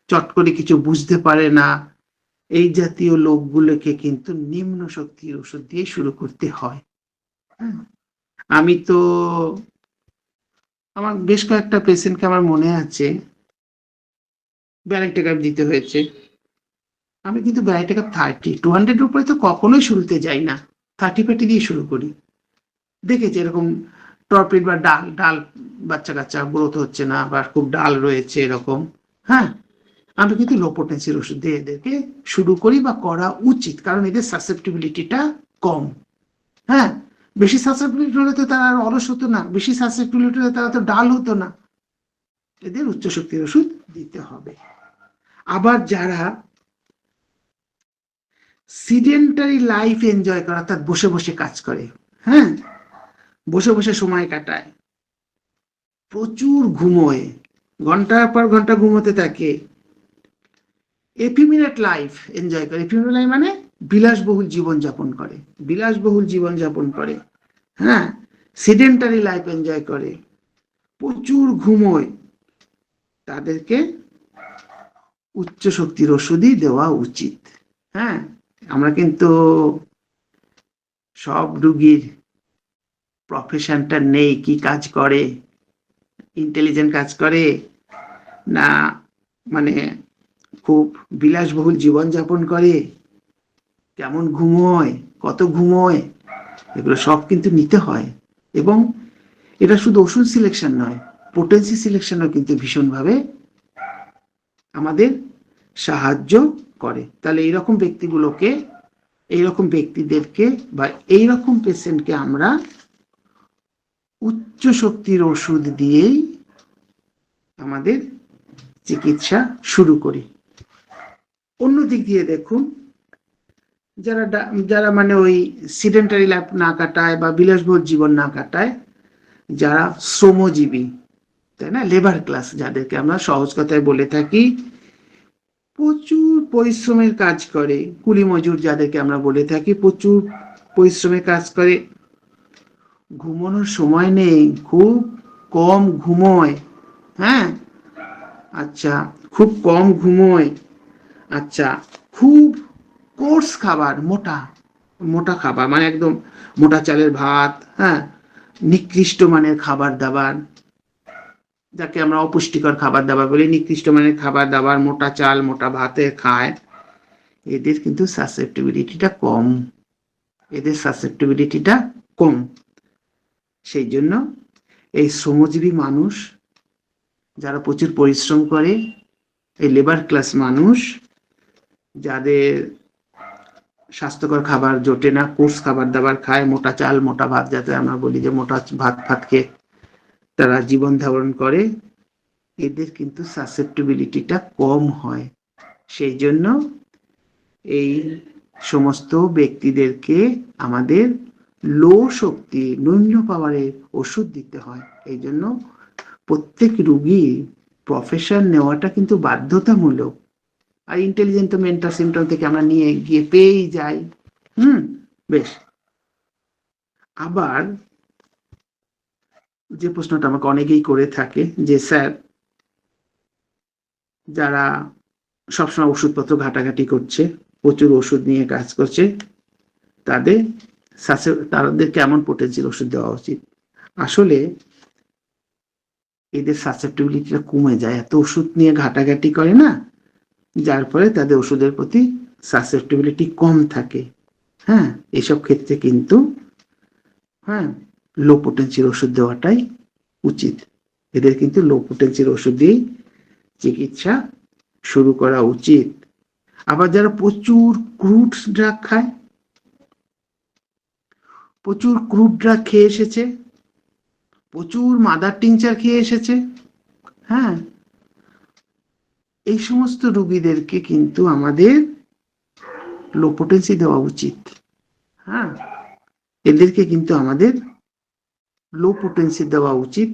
চট করে কিছু বুঝতে পারে না, এই জাতীয় লোকগুলোকে কিন্তু নিম্ন শক্তির ওষুধ দিয়ে শুরু করতে হয়। আমি তো আমার বেশ কয়েকটা পেশেন্টকে আমার মনে আছে ব্যারাইটেকাপ দিতে হয়েছে। আমি কিন্তু ব্যারাইটেকাপ 200 উপরে তো কখনোই শুরুতে যাই না, 30 দিয়ে শুরু করি। দেখেছি এরকম টর্পিড বা ডাল ডাল বাচ্চা কাচ্চা গ্রোথ হচ্ছে না, বা খুব ডাল রয়েছে এরকম, হ্যাঁ, আমরা কিন্তু লো পোটেন্সির ওষুধ দিয়ে এদেরকে শুরু করি, বা করা উচিত, কারণ এদের সাসেপ্টিবিলিটিটা কম, হ্যাঁ, বেশি সাসেপ্টিবিলিটি হলে তো তারা আর অলস হতো না, বেশি সাসেপ্টিবিলিটি হলে তারা তো ডাল হতো না। এদের উচ্চ শক্তির ওষুধ দিতে হবে। আবার যারা সিডেন্টারি লাইফ এনজয় করে, অর্থাৎ বসে বসে কাজ করে, হ্যাঁ, বসে বসে সময় কাটায়, প্রচুর ঘুমোয়, ঘন্টার পর ঘন্টা ঘুমোতে থাকে, এফিমিনেট লাইফ এনজয় করে, এফিমিনেট লাইফ মানে বিলাসবহুল জীবনযাপন করে, বিলাসবহুল জীবনযাপন করে, হ্যাঁ, সিডেন্টারি লাইফ এনজয় করে, প্রচুর ঘুমোয়, তাদেরকে উচ্চ শক্তির ওষুধই দেওয়া উচিত। হ্যাঁ, আমরা কিন্তু সব রুগীর প্রফেশনটা নেই, কি কাজ করে, ইন্টেলিজেন্ট কাজ করে না মানে খুব বিলাসবহুল জীবনযাপন করে, কেমন ঘুমোয়, কত ঘুমোয়, এগুলো সব কিন্তু নিতে হয়। এবং এটা শুধু ওষুধ সিলেকশন নয়, পোটেন্সি সিলেকশনও কিন্তু ভীষণভাবে আমাদের সাহায্য করে। তাহলে এইরকম ব্যক্তিগুলোকে, এইরকম ব্যক্তিদেরকে বা এইরকম পেশেন্টকে আমরা উচ্চ শক্তির ওষুধ দিয়েই আমাদের চিকিৎসা শুরু করি। অন্য দিক দিয়ে দেখুন, যারা যারা মানে ওই সিডেন্টারি লাইফ না কাটায় বা বিলাসবহুল জীবন না কাটায়, যারা শ্রমজীবী, তাই না, লেবার ক্লাস যাদেরকে আমরা সহজ কথায় বলে থাকি, প্রচুর পরিশ্রমের কাজ করে, কুলি মজুর যাদেরকে আমরা বলে থাকি, প্রচুর পরিশ্রমের কাজ করে, ঘুমানোর সময় নেই, খুব কম ঘুমোয়, হ্যাঁ, আচ্ছা, খুব কম ঘুমোয়, আচ্ছা, খুব কোর্স খাবার, মোটা মোটা খাবার, মানে একদম মোটা চালের ভাত, হ্যাঁ, নিকৃষ্ট মানের খাবার দাবার, যাকে আমরা অপুষ্টিকর খাবার দাবার বলি, নিকৃষ্ট মানের খাবার দাবার, মোটা চাল মোটা ভাতে খায়, এদের কিন্তু সাসেপ্টিবিলিটিটা কম, এদের সাসেপ্টিবিলিটিটা কম। সেই জন্য এই শ্রমজীবী মানুষ, যারা প্রচুর পরিশ্রম করে, এই লেবার ক্লাস মানুষ, যাদের স্বাস্থ্যকর খাবার জোটে না, কোর্স খাবার দাবার খায়, মোটা চাল মোটা ভাত, যাতে আমরা বলি যে মোটা ভাত ভাত খেয়ে তারা জীবন ধারণ করে, এদের কিন্তু সাসেপ্টিবিলিটিটা কম হয়। সেই জন্য এই সমস্ত ব্যক্তিদেরকে আমাদের লো শক্তি, নিম্ন পাওয়ারের ওষুধ দিতে হয়। এই জন্য প্রত্যেক রুগী প্রফেশন নেওয়াটা কিন্তু বাধ্যতামূলক। আর ইন্টেলিজেন্ট মেন্টাল সিমটম থেকে আমরা নিয়ে গিয়ে পেয়েই যাই। বেশ, আবার যে প্রশ্নটা আমাকে অনেকেই করে থাকে যে স্যার, যারা সবসময় ওষুধপত্র ঘাটাঘাটি করছে, প্রচুর ওষুধ নিয়ে কাজ করছে, তাদের কেমন পোটেনশিয়াল ওষুধ দেওয়া উচিত? আসলে এদের সাসেপ্টিবিলিটিটা কমে যায়, এত ওষুধ নিয়ে ঘাটাঘাটি করে না, যার ফলে তাদের ওষুধের প্রতি সাসেপ্টিবিলিটি কম থাকে। হ্যাঁ, এসব ক্ষেত্রে কিন্তু হ্যাঁ লো পোটেন্সিয়াল ওষুধ দেওয়াটাই উচিত। এদের কিন্তু লো পোটেন্সিয়াল ওষুধ দিয়েই চিকিৎসা শুরু করা উচিত। আবার যারা প্রচুর ক্রুড ড্রাগ খায়, প্রচুর ক্রুড ড্রাগ খেয়ে এসেছে, প্রচুর মাদার টিংচার খেয়ে এসেছে, হ্যাঁ, এই সমস্ত রোগীদেরকে কিন্তু আমাদের লো পোটেন্সি দেওয়া উচিত। হ্যাঁ, এদেরকে কিন্তু আমাদের লো পোটেন্সি দেওয়া উচিত।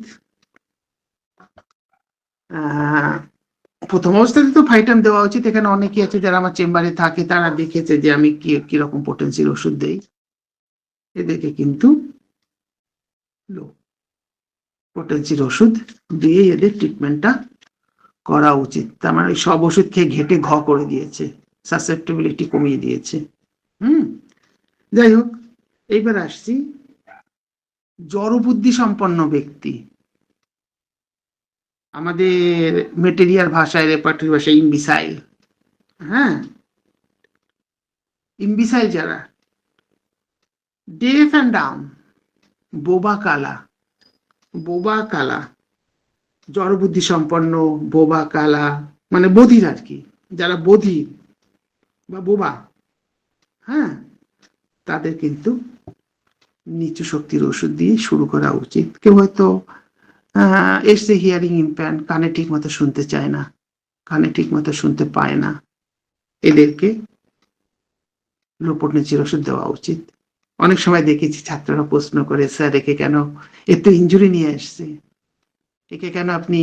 প্রথম অবস্থাতে তো ফাইটাম দেওয়া উচিত। এখানে অনেকেই আছে যারা আমার চেম্বারে থাকে, তারা দেখেছে যে আমি কিরকম পোটেন্সির ওষুধ দেই, এদেরকে কিন্তু লো পোটেন্সির ওষুধ দিয়ে এদের ট্রিটমেন্টটা করা উচিত। তার মানে সব ওষুধ খেয়ে ঘেটে ঘ করে দিয়েছে, সাসেপ্টিবিলিটি কমিয়ে দিয়েছে। যাই হোক, এইবার আসছি জড়বুদ্ধি সম্পন্ন ব্যক্তি, আমাদের মেটেরিয়াল ভাষায়, রেপার্টরি ভাষায় ইম্বিসাইল। হ্যাঁ, ইম্বিসাইল যারা, ডেফ অ্যান্ড ডাউন, বোবা কালা, বোবা কালা, জড়বুদ্ধি সম্পন্ন, বোবা কালা, মানে বধির আর কি, যারা বধির বা বোবা, হ্যাঁ, তাদের কিন্তু নিচু শক্তির ওষুধ দিয়ে শুরু করা উচিত। কেউ হয়তো এসছে হিয়ারিং ইম্প্যান্ট, কানে ঠিক মতো শুনতে চায় না, কানে ঠিক মতো শুনতে পায় না, এদেরকে লোপটনিচির ওষুধ দেওয়া উচিত। অনেক সময় দেখেছি ছাত্ররা প্রশ্ন করে, স্যার একে কেন, এর তো ইঞ্জুরি নিয়ে আসছে, একে কেন আপনি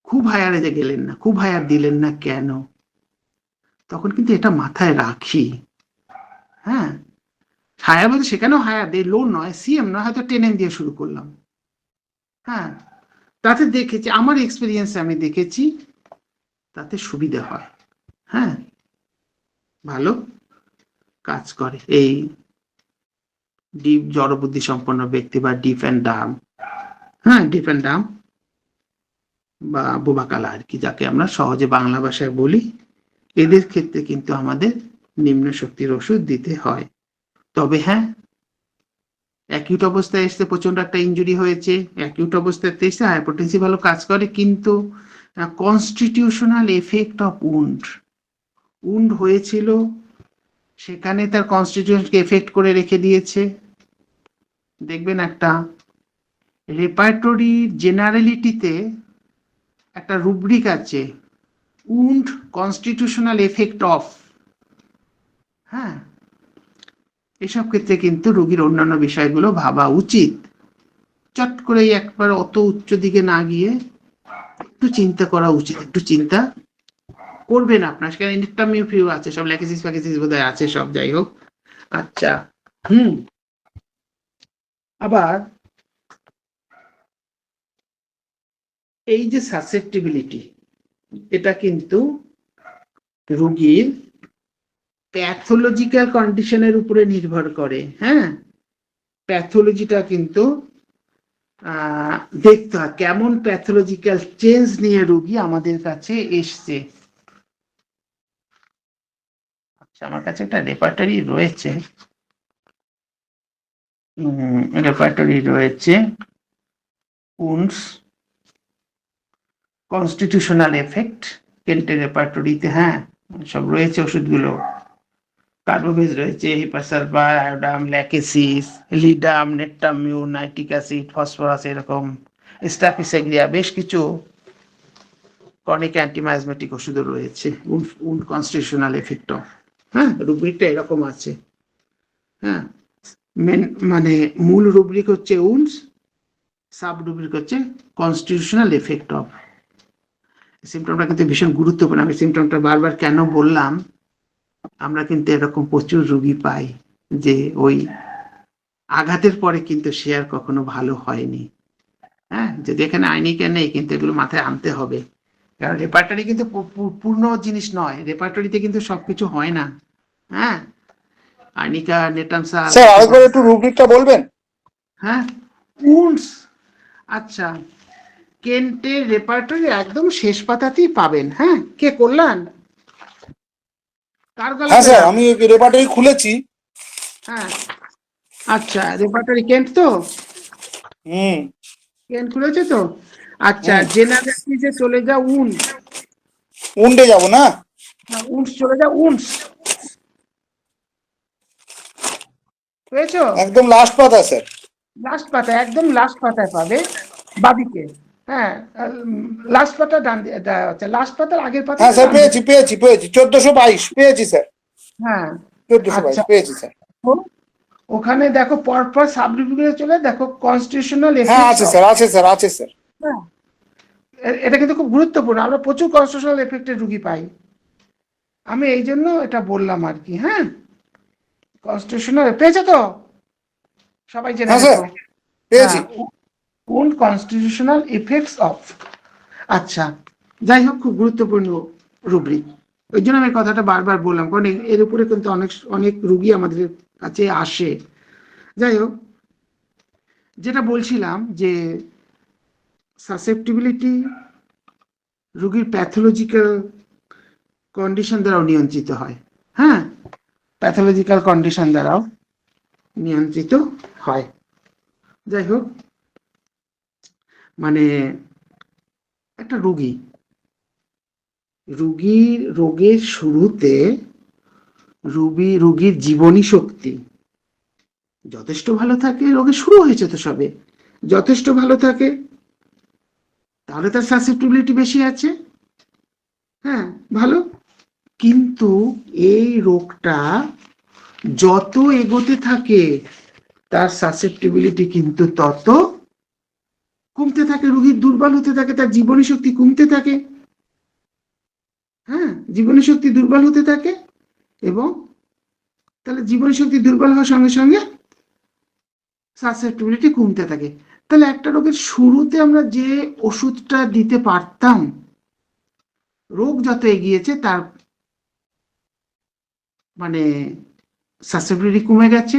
খুব হায়ারে যে গেলেন না, খুব হায়ার দিলেন না কেন? তখন কিন্তু এটা মাথায় রাখি। হ্যাঁ, হায়ার বলতে সেখানেও হায়ার দেয়, লো নয়, সিএম নয়, হয়তো 10M দিয়ে শুরু করলাম। হ্যাঁ, তাতে দেখেছি, আমার এক্সপিরিয়েন্সে আমি দেখেছি তাতে সুবিধা হয়। হ্যাঁ, ভালো কাজ করে এই ডিপ জড়বুদ্ধি সম্পন্ন ব্যক্তি বা ডিপ অ্যান্ড ডাম, হ্যাঁ ডিপ অ্যান্ড ডাম বা বোবাকালা আর কি, যাকে আমরা সহজে বাংলা ভাষায় বলি, এদের ক্ষেত্রে কিন্তু আমাদের নিম্ন শক্তির ওষুধ দিতে হয়। তবে হ্যাঁ, অ্যাকিউট অবস্থায় এসে প্রচন্ড একটা ইঞ্জুরি হয়েছে, অ্যাকিউট অবস্থায় এসে হাইপোটেনসি ভালো কাজ করে, কিন্তু কনস্টিটিউশনাল এফেক্ট অফ উন্ড হয়েছিল, সেখানে তার কনস্টিটিউশনকে এফেক্ট করে রেখে দিয়েছে। দেখবেন একটা রেপার্টরি জেনারেলিটিতে একটা রুব্রিক আছে, উন্ড কনস্টিটিউশনাল এফেক্ট অফ। হ্যাঁ, এসব ক্ষেত্রে কিন্তু রোগীর অন্যান্য বিষয়গুলো ভাবা উচিত। চট করে একবার অত উচ্চ দিকে না গিয়ে একটু চিন্তা করা উচিত, একটু চিন্তা করবেন আপনার, সেখানে ইন্টারমিউ আছে, সব ল্যাকেসিস ফ্যাকেসিস বোধহয় আছে সব, যাই হোক। আচ্ছা, আবার এই যে সাসেপ্টিবিলিটি, এটা কিন্তু রোগীর প্যাথোলজিক্যাল কন্ডিশনের উপরে নির্ভর করে। হ্যাঁ, প্যাথোলজিটা কিন্তু দেখতে হয় কেমন প্যাথোলজিক্যাল চেঞ্জ নিয়ে রোগী আমাদের কাছে এসছে। আচ্ছা, আমার কাছে একটা রেপার্টরি রয়েছে, উন্স কনস্টিটিউশনাল এফেক্ট, কেন্টের রেপার্টরিতে, হ্যাঁ সব রয়েছে ওষুধগুলো, কার্বোভেজ রয়েছে, hepar sulphur, iodum, lachesis, ledum, natrum mur, nitric acid, phosphorus, এরকম স্টাফিসেগ্রিয়া, বেশ কিছু ক্রনিক অ্যান্টিমায়াজমেটিক ওষুধও রয়েছে উন্ড কনস্টিটিউশনাল এফেক্ট। হ্যাঁ, রুব্রিকটা এরকম আছে। হ্যাঁ, মানে মূল রুব্রিক হচ্ছে উন্ডস, সাব রুব্রিক হচ্ছে কনস্টিটিউশনাল এফেক্ট অফ। সিমটমটা কিন্তু ভীষণ গুরুত্বপূর্ণ। আমি সিমটমটা বারবার কেন বললাম, আমরা কিন্তু এরকম প্রচুর রোগী পাই যে ওই আঘাতের পরে কিন্তু সে আর কখনো ভালো হয়নি। হ্যাঁ, যদি এখানে আইনিকে নেই, কিন্তু এগুলো মাথায় আনতে হবে, কারণ রেপার্টরি কিন্তু পূর্ণ জিনিস নয়, রেপার্টরিতে কিন্তু সবকিছু হয় না। হ্যাঁ, আর্নিকা, নেটামসা, স্যার আরেকবার একটু রুব্রিকটা বলবেন? হ্যাঁ, উন্ডস। আচ্ছা, কেন্টের রেপার্টরি একদম শেষ পাতাতেই পাবেন। হ্যাঁ, কে কল্যাণ, কার গলা হ্যাঁ স্যার, পেলাম? আমি রেপার্টরি খুলেছি। হ্যাঁ, আচ্ছা, রেপার্টরি কেন্ট তো, কেন্ট খুলেছে তো। আচ্ছা, জেনারেলিতে চলে যাও উন্ডে যাব না? উন্ডস চলে যাও, উন্ডস পেয়েছো? একদম লাস্ট পাতা স্যার। লাস্ট পাতা, একদম লাস্ট পাতায় পাবে, বাদিকে। হ্যাঁ, লাস্ট পাতা ডান, আচ্ছা লাস্ট পাতার আগের পাতা। হ্যাঁ স্যার, পেয়েছি পেয়েছি পেয়েছি, 1422 পেয়েছি স্যার, হ্যাঁ, 1422 আচ্ছা, পেয়েছি স্যার। ওখানে দেখো পরপর সাবডিভিশনে চলে দেখো কনস্টিটিউশনাল হ্যাঁ এফেক্টস আছে অফ। স্যার, আছে স্যার, আছে স্যার। হ্যাঁ, এটা কিন্তু খুব গুরুত্বপূর্ণ, আমরা প্রচুর কনস্টিটিউশনাল এফেক্টের রুগী পাই, আমি এই জন্য এটা বললাম আর কি। হ্যাঁ, কনস্টিটিউশনাল পেয়েছে তো, সবাই জেনে হ্যাঁ স্যার, রেখো। পেয়েছি। হ্যাঁ, কোন কনস্টিটিউশনাল এফেক্টস অফ। আচ্ছা, যাই হোক, খুব গুরুত্বপূর্ণ রুব্রিক, ওই জন্য আমি কথাটা বারবার বললাম, কারণ এর উপরে কিন্তু অনেক অনেক রুগী আমাদের কাছে আসে। যাই হোক, যেটা বলছিলাম যে সাসেপ্টিবিলিটি রোগীর প্যাথোলজিক্যাল কন্ডিশন দ্বারাও নিয়ন্ত্রিত হয়। হ্যাঁ, প্যাথোলজিক্যাল কন্ডিশন দ্বারাও নিয়ন্ত্রিত হয়। যাই হোক, মানে একটা রোগীর রোগের শুরুতে রোগীর জীবনী শক্তি যথেষ্ট ভালো থাকে, রোগে শুরু হয়েছে তো সবে, যথেষ্ট ভালো থাকে, তাহলে তার সাসেপ্টিবিলিটি বেশি আছে। হ্যাঁ, ভালো। কিন্তু এই রোগটা যত এগোতে থাকে তার সাসেপ্টিবিলিটি কিন্তু তত কমতে থাকে, রোগীর দুর্বল হতে থাকে, তার জীবনী শক্তি কমতে থাকে। হ্যাঁ, জীবনী শক্তি দুর্বল হতে থাকে, এবং তাহলে জীবনী শক্তি দুর্বল হওয়ার সঙ্গে সঙ্গে সাসেপ্টিবিলিটি কমতে থাকে। তাহলে একটা রোগের শুরুতে আমরা যে ওষুধটা দিতে পারতাম, রোগ যত এগিয়েছে তার মানে সাসেপ্টিবিলিটি কমে গেছে,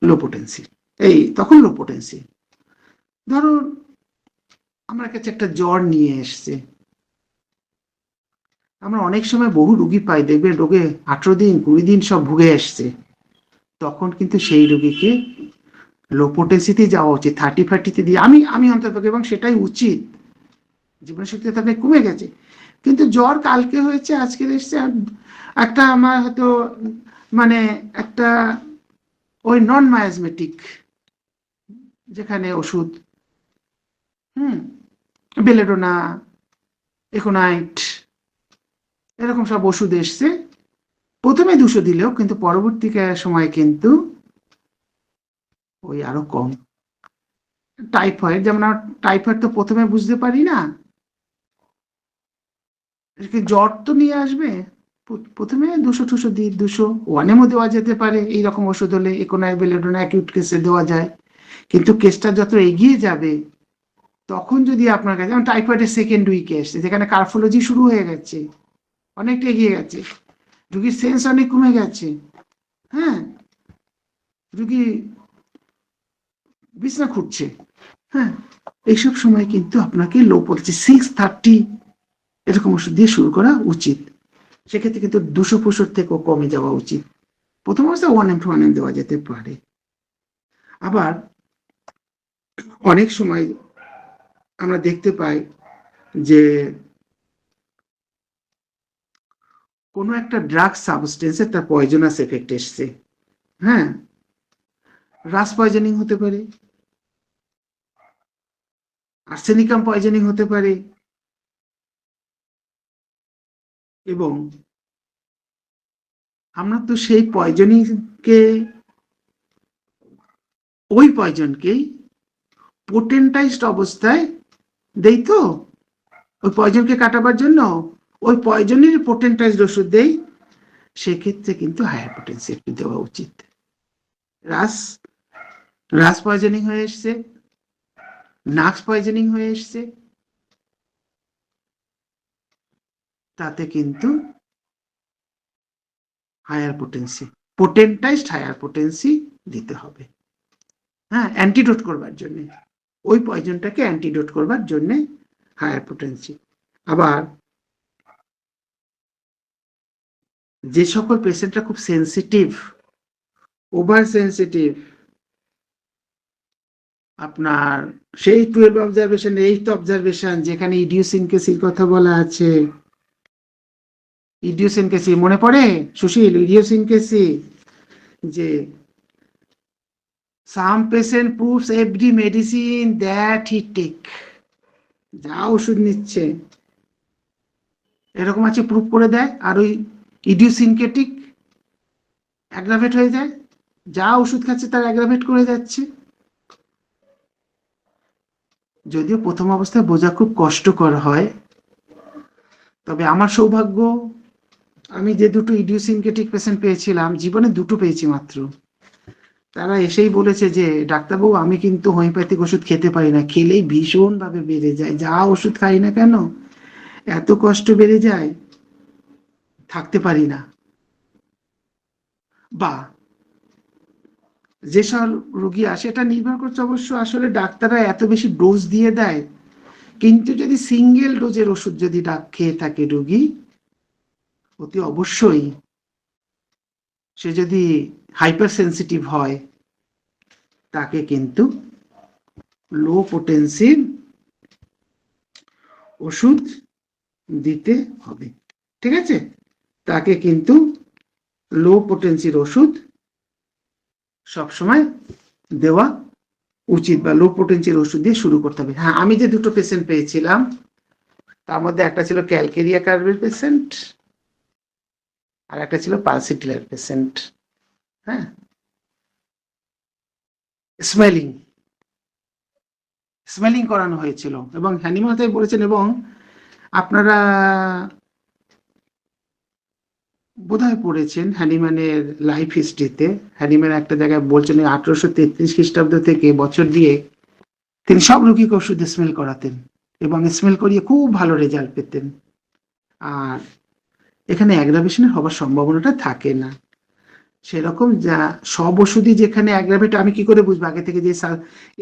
লো পোটেন্সি, এই তখন লো পোটেন্সি। ধরুন আমার কাছে একটা জ্বর নিয়ে এসছে, আমরা অনেক সময় বহু রুগী পাই, দেখবে রোগে 18 দিন 20 দিন সব ভুগে আসছে, তখন কিন্তু সেই রোগীকে লো পোটেন্সিতে যাওয়া উচিত, 30-40 দিয়ে, আমি অন্তত, এবং সেটাই উচিত। জীবনশক্তি তাদের কমে গেছে, কিন্তু জ্বর কালকে হয়েছে আজকে এসছে, একটা আমার হয়তো মানে একটা ওই নন মায়াজমেটিক, যেখানে ওষুধ বেলেডোনা, একোনাইট, এরকম সব ওষুধ এসছে, প্রথমে 200 দিলেও কিন্তু পরবর্তী সময় কিন্তু ওই আরো কম। টাইফয়েড, যেমন টাইফয়েড তো প্রথমে বুঝতে পারি না, জ্বর তো নিয়ে আসবে, প্রথমে 200-200 দিই, 201-এও দেওয়া যেতে পারে, এইরকম ওষুধ হলে একোনাইট বেলেডোনা অ্যাকিউট কেসে দেওয়া যায়। কিন্তু কেসটা যত এগিয়ে যাবে তখন যদি আপনার কাছে, যেমন টাইফয়েডের সেকেন্ড উইকে এসছে, যেখানে কার্ফোলজি শুরু হয়ে গেছে, অনেকটা এগিয়ে গেছে, রুগীর সেন্স অনেক কমে গেছে, হ্যাঁ, রুগী বিছনা খুঁজছে, হ্যাঁ, এইসব সময় কিন্তু আপনাকে লো পড়ছে 630 এরকম ওষুধ দিয়ে শুরু করা উচিত। সেক্ষেত্রে কিন্তু 200 থেকেও কমে যাওয়া উচিত। প্রথম অবস্থায় 1M দেওয়া যেতে পারে। আবার অনেক সময় আমরা দেখতে পাই যে কোনো একটা ড্রাগ সাবস্টেন্সের তার পয়জনাস এফেক্ট এসছে, হ্যাঁ, রাস পয়জনিং হতে পারে, আর্সেনিকাম পয়জনিং হতে পারে, এবং আমরা তো সেই পয়জনিংকে, ওই পয়জনকেই পোটেন্টাইজড অবস্থায় দেই, তো ওই পয়জনকে কাটাবার জন্য ওই পয়জনের পোটেন্টাইজড ওষুধ দেই, সেক্ষেত্রে কিন্তু হায়ার পোটেন্সি একটু দেওয়া উচিত। রাস পয়জনিং হয়ে এসছে, নাক্স পয়জনিং হয়ে এসছে, তাতে কিন্তু হায়ার পোটেন্সি, পোটেন্টাইজড হায়ার পোটেন্সি দিতে হবে, হ্যাঁ, অ্যান্টিডোট করবার জন্য, ওই পয়জনটাকে অ্যান্টিডোট করবার জন্য হায়ার পোটেন্সি। আবার যে সকল পেশেন্টরা খুব সেন্সিটিভ, ওভার সেন্সিটিভ, আপনার সেই 12 অবজারভেশন 8 অবজারভেশন, যেখানে ইডিওসিনকেসির কথা বলা আছে, ইডিওসিনকেসি মনে পড়ে সুশীল? ইডিওসিনকেসি, যে some patient proves every medicine that he take, যা ওষুধ নিচ্ছে এরকম আছে প্রুফ করে দেয়, আর ওই ইডিওসিনকেটিক অ্যাগ্রাভেট হয়ে যায়, যা ওষুধ খাচ্ছে তার অ্যাগ্রাভেট করে যাচ্ছে। যদিও প্রথম অবস্থায় বোঝা খুব কষ্টকর হয়, তবে আমার সৌভাগ্য, আমি যে 2টো ইডিওসিনকেটিক পেশেন্ট পেয়েছিলাম, জীবনে 2টো পেয়েছি মাত্র, তারা এসেই বলেছে যে ডাক্তারবাবু আমি কিন্তু হোমিওপ্যাথিক ওষুধ খেতে পারি না, খেলেই ভীষণ ভাবে বেড়ে যায়, যা ওষুধ খাই না কেন এত কষ্ট বেড়ে যায়, থাকতে পারি না। বা যেসব রোগী আসে, এটা নির্ভর করছে অবশ্য আসলে ডাক্তাররা এত বেশি ডোজ দিয়ে দেয়, কিন্তু যদি সিঙ্গেল ডোজের ওষুধ যদি খেয়ে থাকে রোগী, অতি অবশ্যই সে যদি হাইপার সেন্সিটিভ হয়, তাকে কিন্তু লো পোটেন্সির ওষুধ দিতে হবে, ঠিক আছে? তাকে কিন্তু লো পোটেন্সির ওষুধ সবসময় দেওয়া উচিত, বা লো পোটেন্সিয়াল ওষুধ দিয়ে শুরু করতে হবে। হ্যাঁ, আমি যে দুটো পেশেন্ট পেয়েছিলাম তার মধ্যে একটা ছিল ক্যালকেরিয়া কার্ভের পেশেন্ট, আর একটা ছিল পালসিটিলার পেশেন্ট। হ্যাঁ, স্মেলিং স্মেলিং করানো হয়েছিল, এবং হ্যানিমান বলেছেন, এবং আপনারা বোধহয় পড়েছেন হ্যানিম্যানের লাইফ হিস্ট্রিতে। হ্যানিম্যান একটা জায়গায় বলছেন 1833 খ্রিস্টাব্দ থেকে বছর দিয়ে তিনি সব রোগীকে ওষুধে স্মেল করাতেন, এবং স্মেল করিয়ে খুব ভালো রেজাল্ট পেতেন। আর এখানে অ্যাগ্রাভেশনের হবার সম্ভাবনাটা থাকে না সেরকম। যা সব ওষুধই যেখানে অ্যাগ্রাভেট, আমি কি করে বুঝবো আগে থেকে যে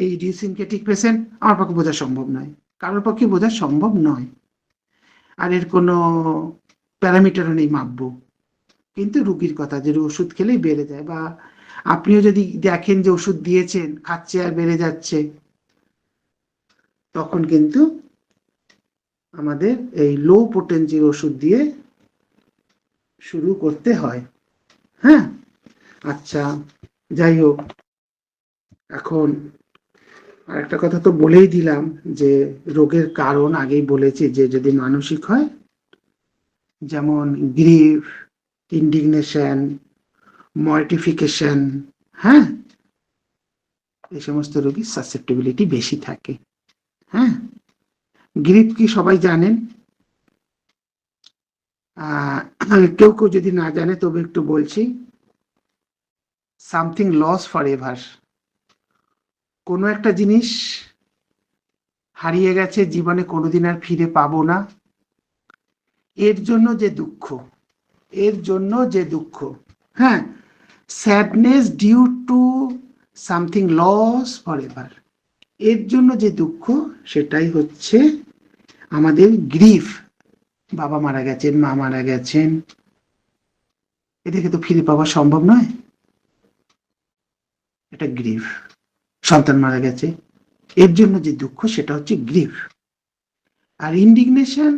এই ইডিওসিনক্রেটিক পেশেন্ট, আমার পক্ষে বোঝা সম্ভব নয়, কারোর পক্ষে বোঝা সম্ভব নয়। আর এর কোনো প্যারামিটারও নেই মাপবো, কিন্তু রুগীর কথা যে ওষুধ খেলেই বেড়ে যায়, বা আপনিও যদি দেখেন যে ওষুধ দিয়েছেন খাচ্ছে আর বেড়ে যাচ্ছে, তখন কিন্তু আমাদের এই লো পোটেন্সির ওষুধ দিয়ে শুরু করতে হয়। হ্যাঁ, আচ্ছা, যাই হোক, এখন আর একটা কথা তো বলেই দিলাম যে রোগের কারণ আগেই বলেছি, যে যদি মানসিক হয়, যেমন গ্রিফ, ইন্ডিগনেশন, মর্টিফিকেশন, হ্যাঁ, এই সমস্ত রোগীর সাসেপ্টিবিলিটি বেশি থাকে। হ্যাঁ, গ্রিফ কি সবাই জানেন? কেউ কেউ যদি না জানে তবে একটু বলছি। সামথিং লস ফর এভার, কোনো একটা জিনিস হারিয়ে গেছে, জীবনে কোনোদিন আর ফিরে পাবো না, এর জন্য যে দুঃখ, এর জন্য যে দুঃখ, হ্যাঁ, sadness due to something loss forever, এর জন্য যে দুঃখ, সেটাই হচ্ছে আমাদের গ্রিফ। বাবা মারা গেছেন, মা মারা গেছেন, এদেরকে তো ফিরে পাওয়া সম্ভব নয়, এটা গ্রিফ। সন্তান মারা গেছে, এর জন্য যে দুঃখ, সেটা হচ্ছে গ্রিফ। আর ইন্ডিগনেশন,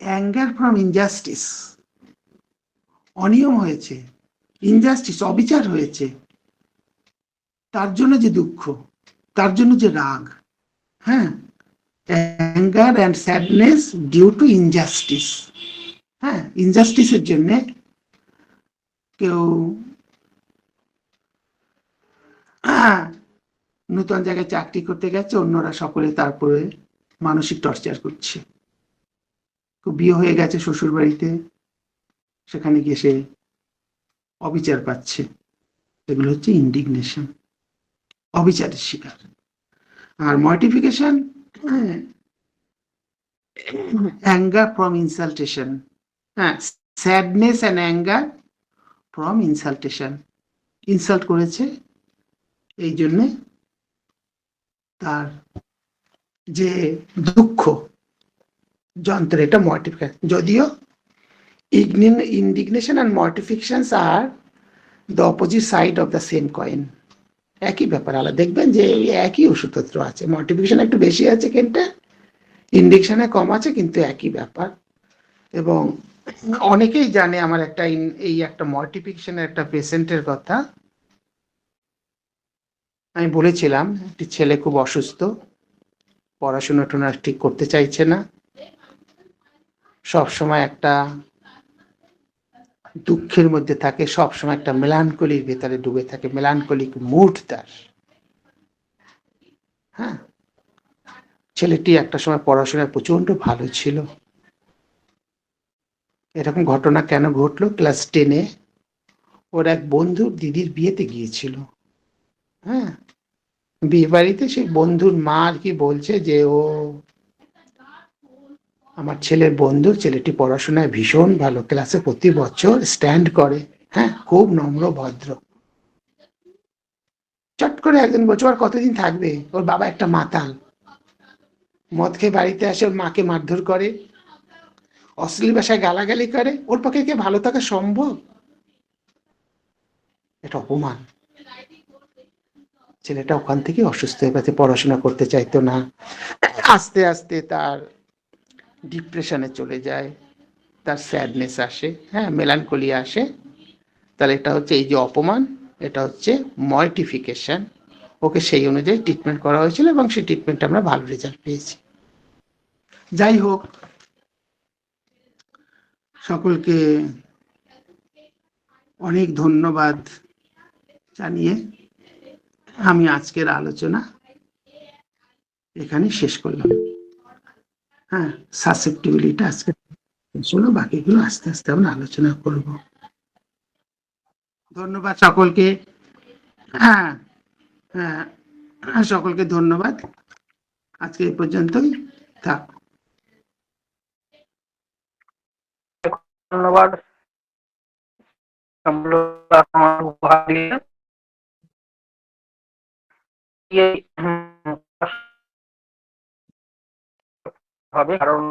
অ্যাঙ্গার ফ্রম ইনজাস্টিস, অনিয়ম হয়েছে, ইনজাস্টিস, অবিচার হয়েছে, তার জন্য যে দুঃখ, তার জন্য যে রাগ। হ্যাঁ, anger and sadness due to injustice. হ্যাঁ, ইনজাস্টিসের জন্য কেউ নতুন জায়গায় চাকরি করতে গেছে, অন্যরা সকলে তারপরে মানসিক টর্চার করছে। বিয়ে হয়ে গেছে শ্বশুর বাড়িতে, সেখানে গিয়ে সে অবিচার পাচ্ছে, এগুলো হচ্ছে ইন্ডিগনেশন, অবিচারের শিকার। আর মর্টিফিকেশন, অ্যাঙ্গার ফ্রম ইনসালটেশন। হ্যাঁ, sadness and anger from insultation, insult করেছে, এই জন্যে তার যে দুঃখ, যন্ত্র, এটা মর্টিফিকেশন। যদিও indignation and mortification are the opposite side of the same coin, একই ব্যাপার, আলাদা দেখবেন যে একই ওষুধপত্র আছে, মর্টিফিকেশন একটু বেশি আছে কিন্তু ইন্ডিকশনে কম আছে, কিন্তু একই ব্যাপার। এবং অনেকেই জানে আমার একটা এই একটা মর্টিফিকেশনের একটা পেশেন্টের কথা। আমি বলেছিলাম একটি ছেলে খুব অসুস্থ, পড়াশোনা টোনা ঠিক করতে চাইছে না, সব সময় একটা দুঃখের মধ্যে থাকে, সব সময় একটা মেলানকলির ভেতরে ডুবে থাকে, মেলানকলিক মুড তার। হ্যাঁ, ছেলেটি একটা সময় পড়াশোনায় প্রচন্ড ভালো ছিল। এরকম ঘটনা কেন ঘটলো? ক্লাস 10-এ ওর এক বন্ধুর দিদির বিয়েতে গিয়েছিল। হ্যাঁ, বিয়ে বাড়িতে সেই বন্ধুর মা আর কি বলছে যে ও আমার ছেলের বন্ধু, ছেলেটি পড়াশোনায় ভীষণ ভালো, ক্লাসে প্রতি বছর স্ট্যান্ড করে, হ্যাঁ, খুব নম্র ভদ্র। চট করে একদিন বলছো আর কতদিন থাকবে, ওর বাবা একটা মাতাল, মদ খেয়ে বাড়িতে আসে, ওর মাকে মারধর করে, অশ্লীল ভাষায় গালাগালি করে, ওর পক্ষে কি ভালো থাকা সম্ভব? এটা অপমান। ছেলেটা ওখান থেকে অসুস্থ হয়ে গেছে, পড়াশোনা করতে চাইতো না, আস্তে আস্তে তার ডিপ্রেশনে চলে যায়, তার স্যাডনেস আসে, হ্যাঁ, মেলানকলি আসে, তাহলে এটা হচ্ছে এই যে অপমান, এটা হচ্ছে মর্টিফিকেশন। ওকে সেই অনুযায়ী ট্রিটমেন্ট করা হয়েছিল এবং সেই ট্রিটমেন্টে আমরা ভালো রেজাল্ট পেয়েছি। যাই হোক, সকলকে অনেক ধন্যবাদ জানিয়ে আমি আজকের আলোচনা এখানে শেষ করলাম। হ্যাঁ, সাসেপ্টিবিলিটি আজকে শোনো, বাকিগুলো আস্তে আস্তে আমরা আলোচনা করব। ধন্যবাদ সকলকে। হ্যাঁ হ্যাঁ, সকলকে ধন্যবাদ। আজকে এই পর্যন্তই থাক। ধন্যবাদ। হবে কারণ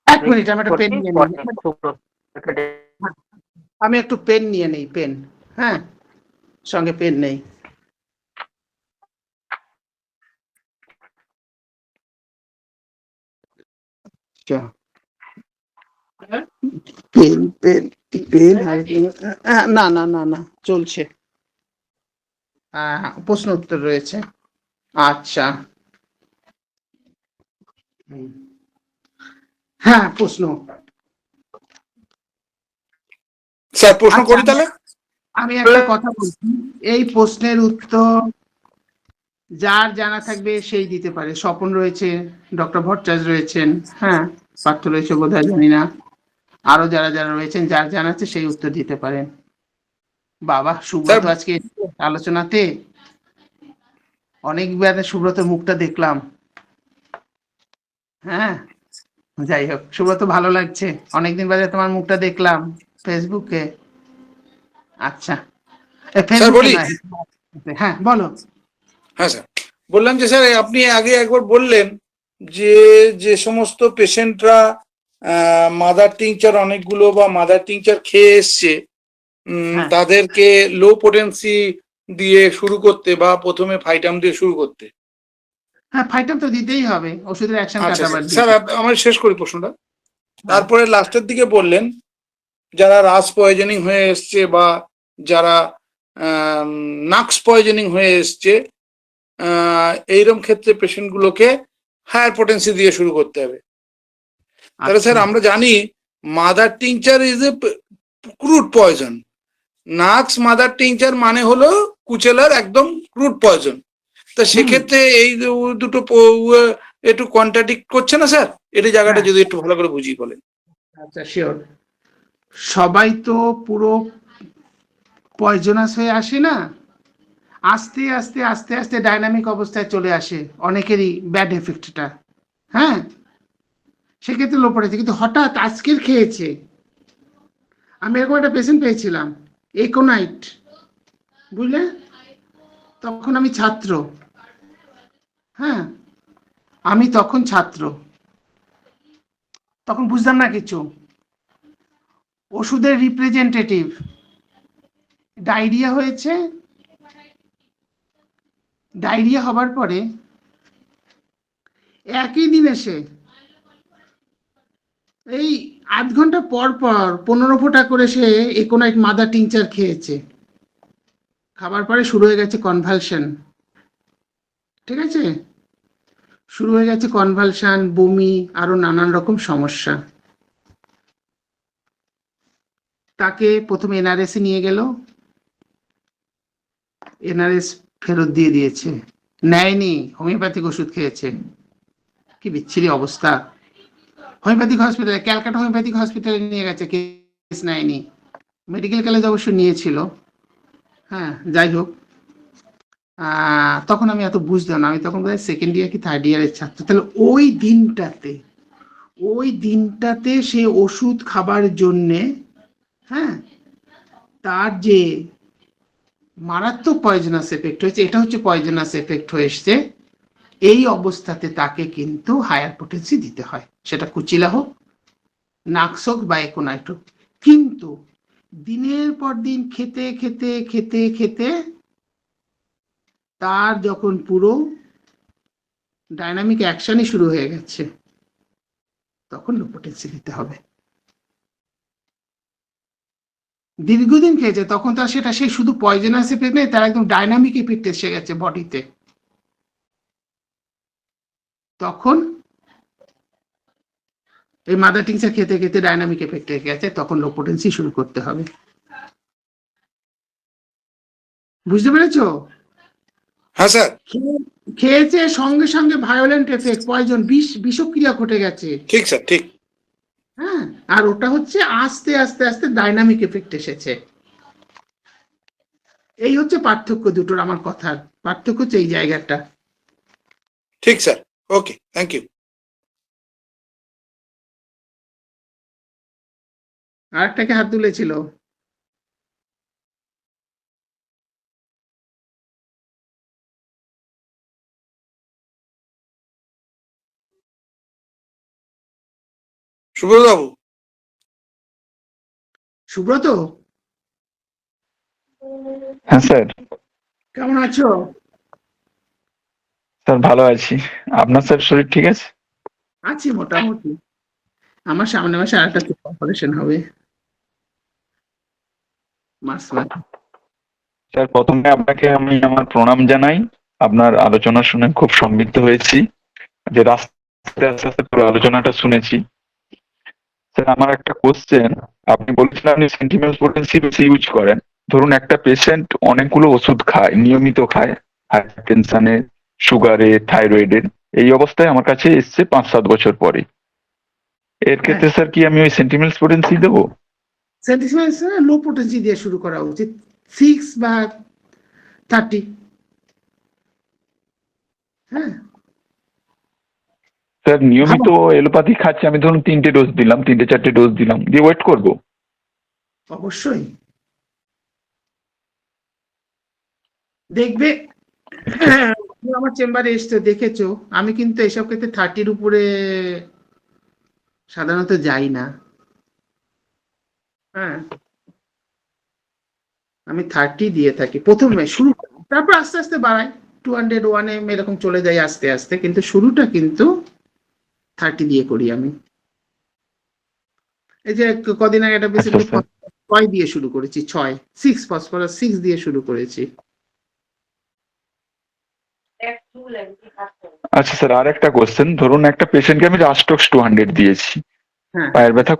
এক মিনিট, আমি একটা পেন নিয়ে নিই। আমি একটু পেন নিয়ে নেই, পেন। হ্যাঁ, সঙ্গে পেন নেই। পেন পেন পেন, না না না না, চলছে। প্রশ্ন উত্তর রয়েছে। আচ্ছা, হ্যাঁ, প্রশ্ন। স্যার প্রশ্ন করি তাহলে। আমি একটা কথা বলছি, এই প্রশ্নের উত্তর যার জানা থাকবে সেই দিতে পারে। স্বপন রয়েছে, ডক্টর ভট্টাচার্য রয়েছেন, হ্যাঁ, পার্থ রয়েছে বোধহয়, জানি না। আরো যারা যারা রয়েছেন, যার জানা আছে সেই উত্তর দিতে পারেন। বাবা, সুব্রত আজকে আলোচনাতে অনেকবার সুব্রত মুখটা দেখলাম। হ্যাঁ, যাই হোক, সুব্রত ভালো লাগছে, অনেকদিন বাদে তোমার মুখটা দেখলাম ফেসবুকে। আচ্ছা, ফেসবুকে নয়। হ্যাঁ বলো। হ্যাঁ স্যার, বললাম যে স্যার আপনি আগে একবার বললেন যে যে সমস্ত পেশেন্টরা মাদার টিংচার অনেকগুলো বা মাদার টিংচার খেয়ে এসছে, তাদেরকে লো পোটেন্সি দিয়ে শুরু করতে বা প্রথমে ফাইটাম দিয়ে শুরু করতে। হ্যাঁ, ফাইটাম তো দিতেই হবে, ওষুধের অ্যাকশন কাটাবার। স্যার আমার শেষ করি প্রশ্নটা। তারপরে লাস্টের দিকে বললেন যারা রাস পয়জনিং হয়ে এসছে বা যারা নাক্স পয়জনিং হয়ে এসছে, এইরকম ক্ষেত্রে পেশেন্ট গুলোকে হায়ার পোটেন্সি দিয়ে শুরু করতে হবে। তাহলে স্যার আমরা জানি mother tincture is a crude poison, নাক্স mother tincture মানে হলো কুচেলার একদম ক্রুড পয়জন। তা সেক্ষেত্রে এই দুটো একটু কন্ট্রাডিক্ট করছে না স্যার? এটা জায়গাটা যদি একটু ভালো করে বুঝিয়ে বলেন। আচ্ছা, শিওর। সবাই তো পুরো পয়জনাস হয়ে আসে না, আস্তে আস্তে আস্তে আস্তে ডাইনামিক অবস্থায় চলে আসে অনেকেরই ব্যাড এফেক্টটা। হ্যাঁ, সেক্ষেত্রে লো পড়েছে, কিন্তু হঠাৎ আজকের খেয়েছে। আমি এরকম একটা পেশেন্ট পেয়েছিলাম, একোনাইট, বুঝলে, তখন আমি ছাত্র। হ্যাঁ, আমি তখন ছাত্র, তখন বুঝতাম না কিছু। ওষুধের রিপ্রেজেন্টেটিভ, ডায়রিয়া হয়েছে, ডায়রিয়া হবার পরে একই দিন এসে এই আধ ঘন্টা পর পর 15 ফোঁটা করে সে একোনাইট মাদার টিংচার খেয়েছে। খাবার পরে শুরু হয়ে গেছে কনভালশন। ঠিক আছে, শুরু হয়ে গেছে কনভালশন, বমি, আরো নানান রকম সমস্যা। তাকে প্রথমে এনআরএস নিয়ে গেল, এনআরএস ফেরত দিয়ে দিয়েছে, নেয়নি, হোমিওপ্যাথিক ওষুধ খেয়েছে। কি বিচ্ছিরি অবস্থা। হোমিওপ্যাথিক হসপিটালে, ক্যালকাটা হোমিওপ্যাথিক হসপিটালে নিয়ে গেছে, কেস নেয়নি। মেডিকেল কলেজ অবশ্য নিয়েছিল। হ্যাঁ, যাই হোক, তখন আমি এত বুঝতাম না, আমি তখন বোধহয় সেকেন্ড ইয়ার কি থার্ড ইয়ারের ছাত্র। তাহলে ওই দিনটাতে সে ওষুধ খাবার জন্যে, হ্যাঁ, তার যে মারাত্মক পয়জনাস এফেক্ট হয়েছে, এটা হচ্ছে পয়জনাস এফেক্ট হয়ে এসছে এই অবস্থাতে তাকে কিন্তু হায়ার পোটেন্সি দিতে হয়, সেটা কুচিলা হোক, নাক্স হোক বা একোনাইট হোক। কিন্তু দিনের পর দিন খেতে খেতে খেতে খেতে তার যখন পুরো ডাইনামিক অ্যাকশনই শুরু হয়ে গেছে, তখন লো পোটেন্সি দিতে হবে। দীর্ঘদিন খেয়েছে তখন তার সেটা সেই শুধু পয়জনাস এফেক্ট নেই, তার একদম ডাইনামিক এফেক্ট এসে গেছে বডিতে, তখন এই মাদার টিংচার খেতে খেতে ডাইনামিক এফেক্ট এসে গেছে, তখন লো পোটেন্সি শুরু করতে হবে। বুঝতে পেরেছো? হ্যাঁ স্যার, খেয়েছে সঙ্গে সঙ্গে ভায়োলেন্ট এফেক্ট, পয়জন, বিষক্রিয়া ঘটে গেছে। ঠিক স্যার, ঠিক। হ্যাঁ, আর ওটা হচ্ছে আস্তে আস্তে আস্তে ডাইনামিক এফেক্ট এসেছে। এই হচ্ছে পার্থক্য দুটোর, আমার কথার পার্থক্য হচ্ছে এই জায়গাটা। ঠিক স্যার, ওকে, থ্যাংক ইউ। আরেকটাকে হাত তুলেছিল। সুব্রত বাবু। সুব্রত, হ্যাঁ স্যার। কেমন আছো? স্যার ভালো আছি। আপনার স্যার শরীর ঠিক আছে? আছি মোটামুটি। আমার সামনে মাসে আরেকটা অপারেশন হবে, মার্চ মাসে। স্যার প্রথমে আপনাকে আমি আমার প্রণাম জানাই। আপনার আলোচনা শুনে খুব সমৃদ্ধ হয়েছি, যে আস্তে আস্তে আস্তে পুরো আলোচনাটা শুনেছি। স্যার আমার একটা কোশ্চেন, আপনি বলেছিলেন আপনি সেন্টিমেন্ট পোটেন্সি বেশি ইউজ করেন। ধরুন একটা পেশেন্ট অনেকগুলো ওষুধ খায়, নিয়মিত খায়, হাইপারটেনশনের, সুগারের, থাইরয়েডের, এই অবস্থায় আমার কাছে এসছে 5-7 বছর পরে। এর ক্ষেত্রে স্যার কি আমি ওই সেন্টিমেন্ট পোটেন্সি দেবো? লো পোটেন্সি দিয়ে শুরু করা উচিত, 6 বা 30। হ্যাঁ, স্যার নিয়মিত এলোপ্যাথি খাচ্ছি আমি, ধরুন 3টে ডোজ দিলাম, 3-4টে ডোজ দিলাম, দিয়ে ওয়েট করবো? অবশ্যই দেখবে। তুমি আমার চেম্বারে এসছো, দেখেছো আমি কিন্তু এসব ক্ষেত্রে 30-র উপরে সাধারণত যাই না। হ্যাঁ, আমি 30 দিয়ে থাকি প্রথমে শুরু, তারপর আস্তে আস্তে বাড়াই, 201 এরকম চলে যাই আস্তে আস্তে, কিন্তু শুরুটা কিন্তু 30 দিয়ে করি আমি। এই যে কদিন আগে একটা বেশি আচ্ছা স্যার। 6 দিয়ে শুরু করেছি, 6 ফসফরাস 6 দিয়ে শুরু করেছি। আচ্ছা স্যার, আর একটা কোশ্চেন, ধরুন একটা পেশেন্টকে আমি রাস্টক্স 200 দিয়েছি, হ্যাঁ, পায়ের ব্যথা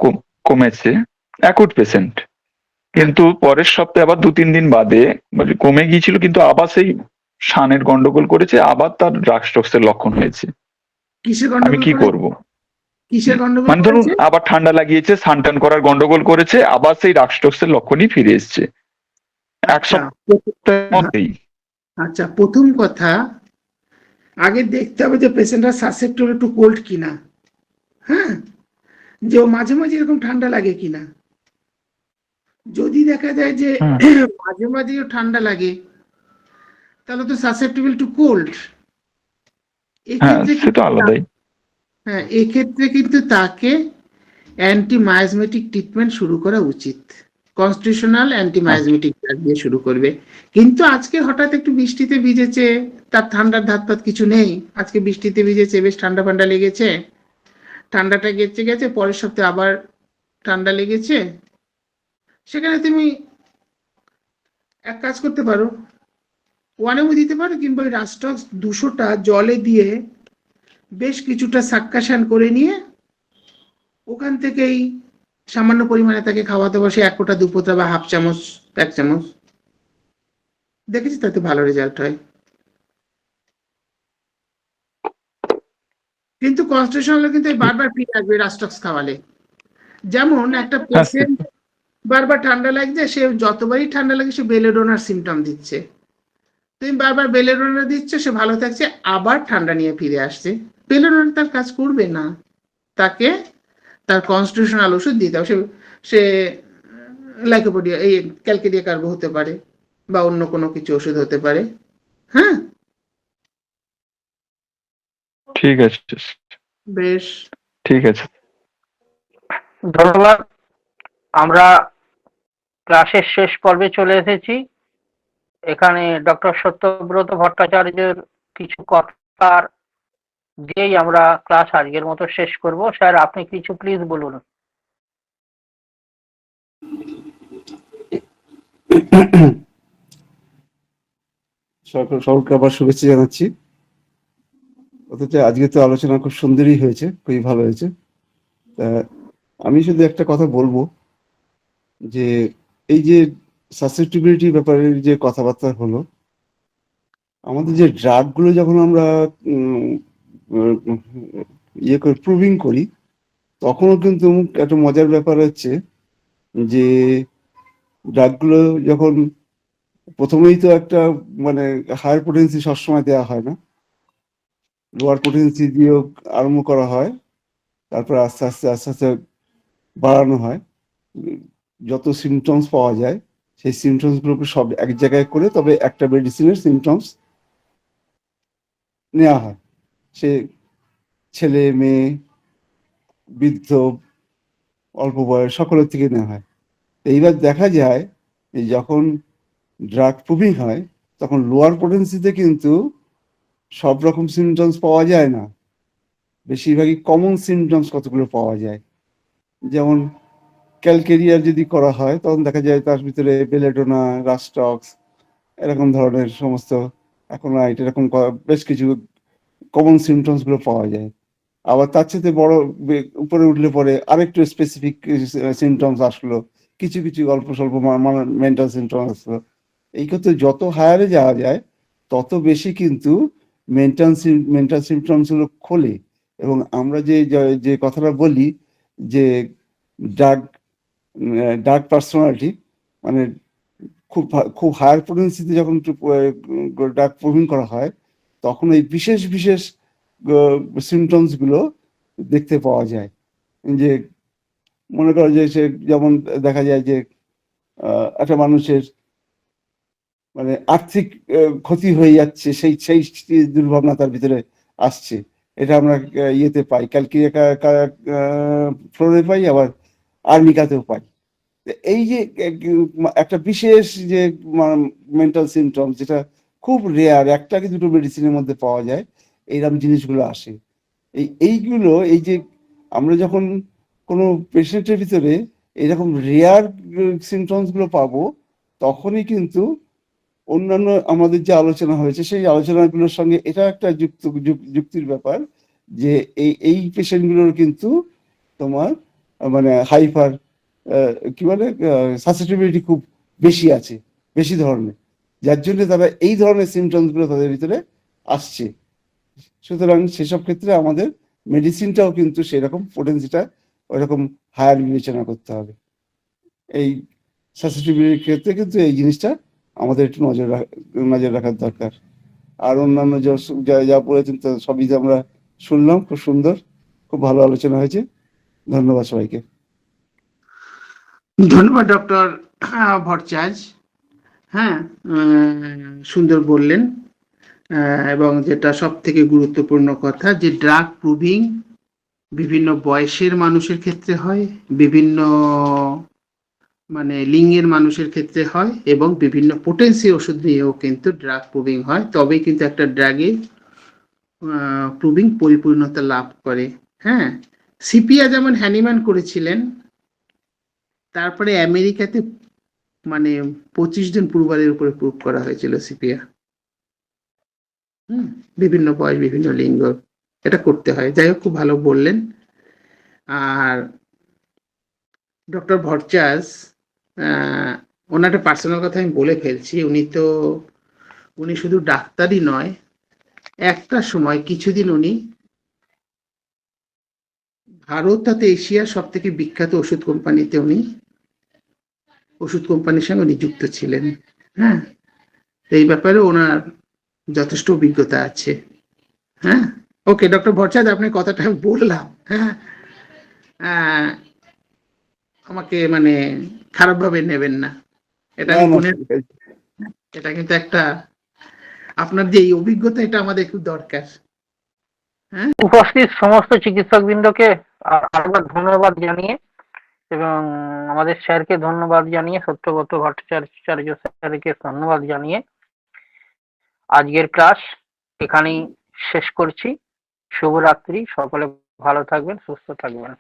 কমেছে, অ্যাকুট পেশেন্ট, কিন্তু পরের সপ্তাহে আবার 2-3 দিন বাদে মানে কমে গিয়েছিল, কিন্তু আবার সেই সানের গন্ডগোল করেছে, আবার তার রাস্টক্স এর লক্ষণ হয়েছে। কিসের আমি গন্ডগোল কি করে? করব? কিসের গন্ডগোল মানে ধরুন করেছে? আবার ঠান্ডা লাগিয়েছে, সানটান করার গন্ডগোল করেছে, আবার সেই রাস্টক্স এর লক্ষণই ফিরে এসছে এক আচ্ছা, সপ্তাহের মধ্যেই। আচ্ছা, প্রথম কথা আগে দেখতে হবে যে পেশেন্টরা সাসেপ্টেবল টু কোল্ড কিনা। হ্যাঁ, যে ও মাঝে মাঝে এরকম ঠান্ডা লাগে কিনা। যদি দেখা যায় যে মাঝে মাঝেও ঠান্ডা লাগে, তাহলে তো সাসেপ্টেবল টু কোল্ড। হ্যাঁ এক্ষেত্রে সে তো আলাদাই। হ্যাঁ, এক্ষেত্রে কিন্তু তাকে অ্যান্টিমায়াজমেটিক ট্রিটমেন্ট শুরু করা উচিত, কনস্টিটিউশনাল অ্যান্টিমায়াজমেটিক দিয়ে শুরু করবে। কিন্তু আজকে হঠাৎ একটু বৃষ্টিতে ভিজেছে, তার ঠান্ডার ধাত পাত কিছু নেই, আজকে বৃষ্টিতে ভিজেছে, বেশ ঠান্ডা ফান্ডা লেগেছে, ঠান্ডাটা গেছে গেছে, পরের সপ্তাহে আবার ঠান্ডা লেগেছে, সেখানে তুমি এক কাজ করতে পারো, ওয়ানেমো দিতে পারো, কিংবা ওই রাস্টক্স 200টা জলে দিয়ে বেশ কিছুটা সাক্কাশান করে নিয়ে ওখান থেকেই সামান্য পরিমাণে তাকে খাওয়াতে বসে, 1 ফোঁটা 2 ফোঁটা বা হাফ চামচ 1 চামচ, দেখেছি তাতে ভালো রেজাল্ট হয়। কিন্তু কনস্টিটিউশনাল কিন্তু বারবার ফিরে আসবে রাস্টক্স খাওয়ালে। যেমন একটা পেশেন্ট বারবার ঠান্ডা লাগছে, সে যতবারই ঠান্ডা লাগে সে বেলেডোনার সিমটম দিচ্ছে, তুমি বারবার বেলেডোনা দিচ্ছ, সে ভালো থাকছে, আবার ঠান্ডা নিয়ে ফিরে আসছে, বেলেডোনা তার কাজ করবে না, তাকে তার কনস্টিটিউশনাল ওষুধ দিতে হবে। সে লাইকোপোডিয়া, এই ক্যালকেডিয়া কার্বো হতে পারে, বা অন্য কোনো কিছু ওষুধ হতে পারে। হ্যাঁ, ঠিক আছে, বেশ, ঠিক আছে। ধন্যবাদ। আমরা ক্লাসের শেষ পর্বে চলে এসেছি। এখানে ডক্টর সত্যব্রত ভট্টাচার্যের কিছু কথার দিয়েই আমরা ক্লাস আজকের মতো শেষ করব। স্যার, আপনি কিছু প্লিজ বলুন। সকলকে আবার শুভেচ্ছা জানাচ্ছি। অথচ আজকে তো আলোচনা খুব সুন্দরই হয়েছে, খুবই ভালো হয়েছে। আমি শুধু একটা কথা বলবো যে এই যে সাসেপ্টিবিলিটি ব্যাপারে যে কথাবার্তা হলো, আমাদের যে ড্রাগ গুলো যখন আমরা ইয়ে করে প্রুভিং করি, তখনও কিন্তু একটা মজার ব্যাপার হচ্ছে যে ড্রাগ গুলো যখন প্রথমেই তো একটা মানে হায়ার পোটেন্সি সবসময় দেওয়া হয় না, লোয়ার পোটেন্সি দিয়েও আরম্ভ করা হয়, তারপর আস্তে আস্তে আস্তে আস্তে বাড়ানো হয়। যত সিমটমস পাওয়া যায় সেই সিমটমস গুলোকে সব এক জায়গায় করে তবে একটা মেডিসিনের সিমটমস নেওয়া হয়। সে ছেলে মেয়ে বৃদ্ধ অল্প বয়স সকলের থেকে নেওয়া হয়। এইবার দেখা যায় যে যখন ড্রাগ প্রুভিং হয় তখন লোয়ার পোটেন্সিতে কিন্তু সব রকম সিমটমস পাওয়া যায় না, বেশিরভাগই কমন সিমটমস কতগুলো পাওয়া যায়। যেমন ক্যালকেরিয়ার যদি করা হয় তখন দেখা যায় তার ভিতরে বেলেডোনা, রাস্টক্স এরকম ধরনের সমস্ত অ্যাকোনাইট এরকম বেশ কিছু কমন সিমটমস গুলো পাওয়া যায়। আবার তার সাথে বড় উপরে উঠলে পরে আরেকটু স্পেসিফিক সিমটমস আসলো, কিছু কিছু অল্প স্বল্প মেন্টাল সিমটম আসলো। এই ক্ষেত্রে যত হায়ারে যাওয়া যায় তত বেশি কিন্তু মেন্টাল সিমটমস গুলো খোলে। এবং আমরা যে কথাটা বলি যে ড্রাগ ডার্ক পার্সোনালিটি, মানে খুব হায়ার পোটেন্সিতে যখন ডার্ক প্রুভিং করা হয় তখন এই বিশেষ বিশেষ সিমটমস গুলো দেখতে পাওয়া যায়। যে মনে করো যে সে যেমন দেখা যায় যে একটা মানুষের মানে আর্থিক ক্ষতি হয়ে যাচ্ছে, সেই সেই দুর্ভাবনা তার ভিতরে আসছে। এটা আমরা ইয়েতে পাই, ফ্লোরে পাই, আবার আর্নিকাতেও পাই। এই যে একটা বিশেষ যে মেন্টাল সিমটম যেটা খুব রেয়ার, একটা কি দুটো মেডিসিনের মধ্যে পাওয়া যায়, এইরকম জিনিসগুলো আসে। এইগুলো এই যে আমরা যখন কোনো পেশেন্টের ভিতরে এরকম রেয়ার সিমটমস গুলো পাবো, তখনই কিন্তু অন্যান্য আমাদের যে আলোচনা হয়েছে সেই আলোচনাগুলোর সঙ্গে এটা একটা যুক্তির ব্যাপার যে এই পেশেন্টগুলোর কিন্তু তোমার মানে হাইপার কি বলে সাসেপ্টিবিলিটি খুব বেশি আছে, বেশি ধরনের, যার জন্য তারা এই ধরনের সিমটমস গুলো তাদের ভিতরে আসছে। সুতরাং সেসব ক্ষেত্রে আমাদের মেডিসিনটাও কিন্তু সেরকম পোটেন্সিটা ওইরকম হায়ার বিবেচনা করতে হবে। এই সাসেপ্টিবিলিটির ক্ষেত্রে কিন্তু এই জিনিসটা আমাদের একটু নজর রাখার দরকার। আর অন্যান্য যা যা বলেছেন তো সবই যে আমরা শুনলাম, খুব সুন্দর, খুব ভালো আলোচনা হয়েছে। ধন্যবাদ সবাইকে। ধন্যবাদ ডক্টর ভট্টাচার্য। হ্যাঁ, সুন্দর বললেন। এবং যেটা সব থেকে গুরুত্বপূর্ণ কথা যে ড্রাগ প্রুভিং বিভিন্ন বয়সের মানুষের ক্ষেত্রে হয়, বিভিন্ন মানে লিঙ্গের মানুষের ক্ষেত্রে হয়, এবং বিভিন্ন পোটেন্সি ওষুধ নিয়েও কিন্তু ড্রাগ প্রুভিং হয়, তবেই কিন্তু একটা ড্রাগের প্রুভিং পরিপূর্ণতা লাভ করে। হ্যাঁ, সিপিয়া যেমন হ্যানিম্যান করেছিলেন, তারপরে আমেরিকাতে মানে 25 জন পূর্বারের উপরে প্রুভ করা হয়েছিল সিপিয়া। বিভিন্ন বয়স, বিভিন্ন লিঙ্গ, এটা করতে হয়। যাই হোক, খুব ভালো বললেন। আর ডক্টর ভট্টাচার্য, ওনার একটা পার্সোনাল কথা আমি বলে ফেলছি। উনি শুধু ডাক্তারই নয়, একটা সময় কিছুদিন উনি ভারত তথা এশিয়ার সব থেকে বিখ্যাত ওষুধ কোম্পানির সঙ্গে উনি যুক্ত ছিলেন। হ্যাঁ, এই ব্যাপারে ওনার যথেষ্ট অভিজ্ঞতা আছে। হ্যাঁ, ওকে ডক্টর ভট্টাচার্য, আপনার কথাটা আমি বললাম, হ্যাঁ, আমাকে মানে খারাপভাবে নেবেন না। এটা এটা কিন্তু একটা আপনার যে এই অভিজ্ঞতা, এটা আমাদের খুব দরকার। উপস্থিত সমস্ত চিকিৎসকবৃন্দকে আরেকবার ধন্যবাদ জানিয়ে এবং আমাদের স্যারকে ধন্যবাদ জানিয়ে, সত্যব্রত ভট্টাচার্য স্যারকে ধন্যবাদ জানিয়ে আজকের ক্লাস এখানেই শেষ করছি। শুভরাত্রি, সকলে ভালো থাকবেন, সুস্থ থাকবেন।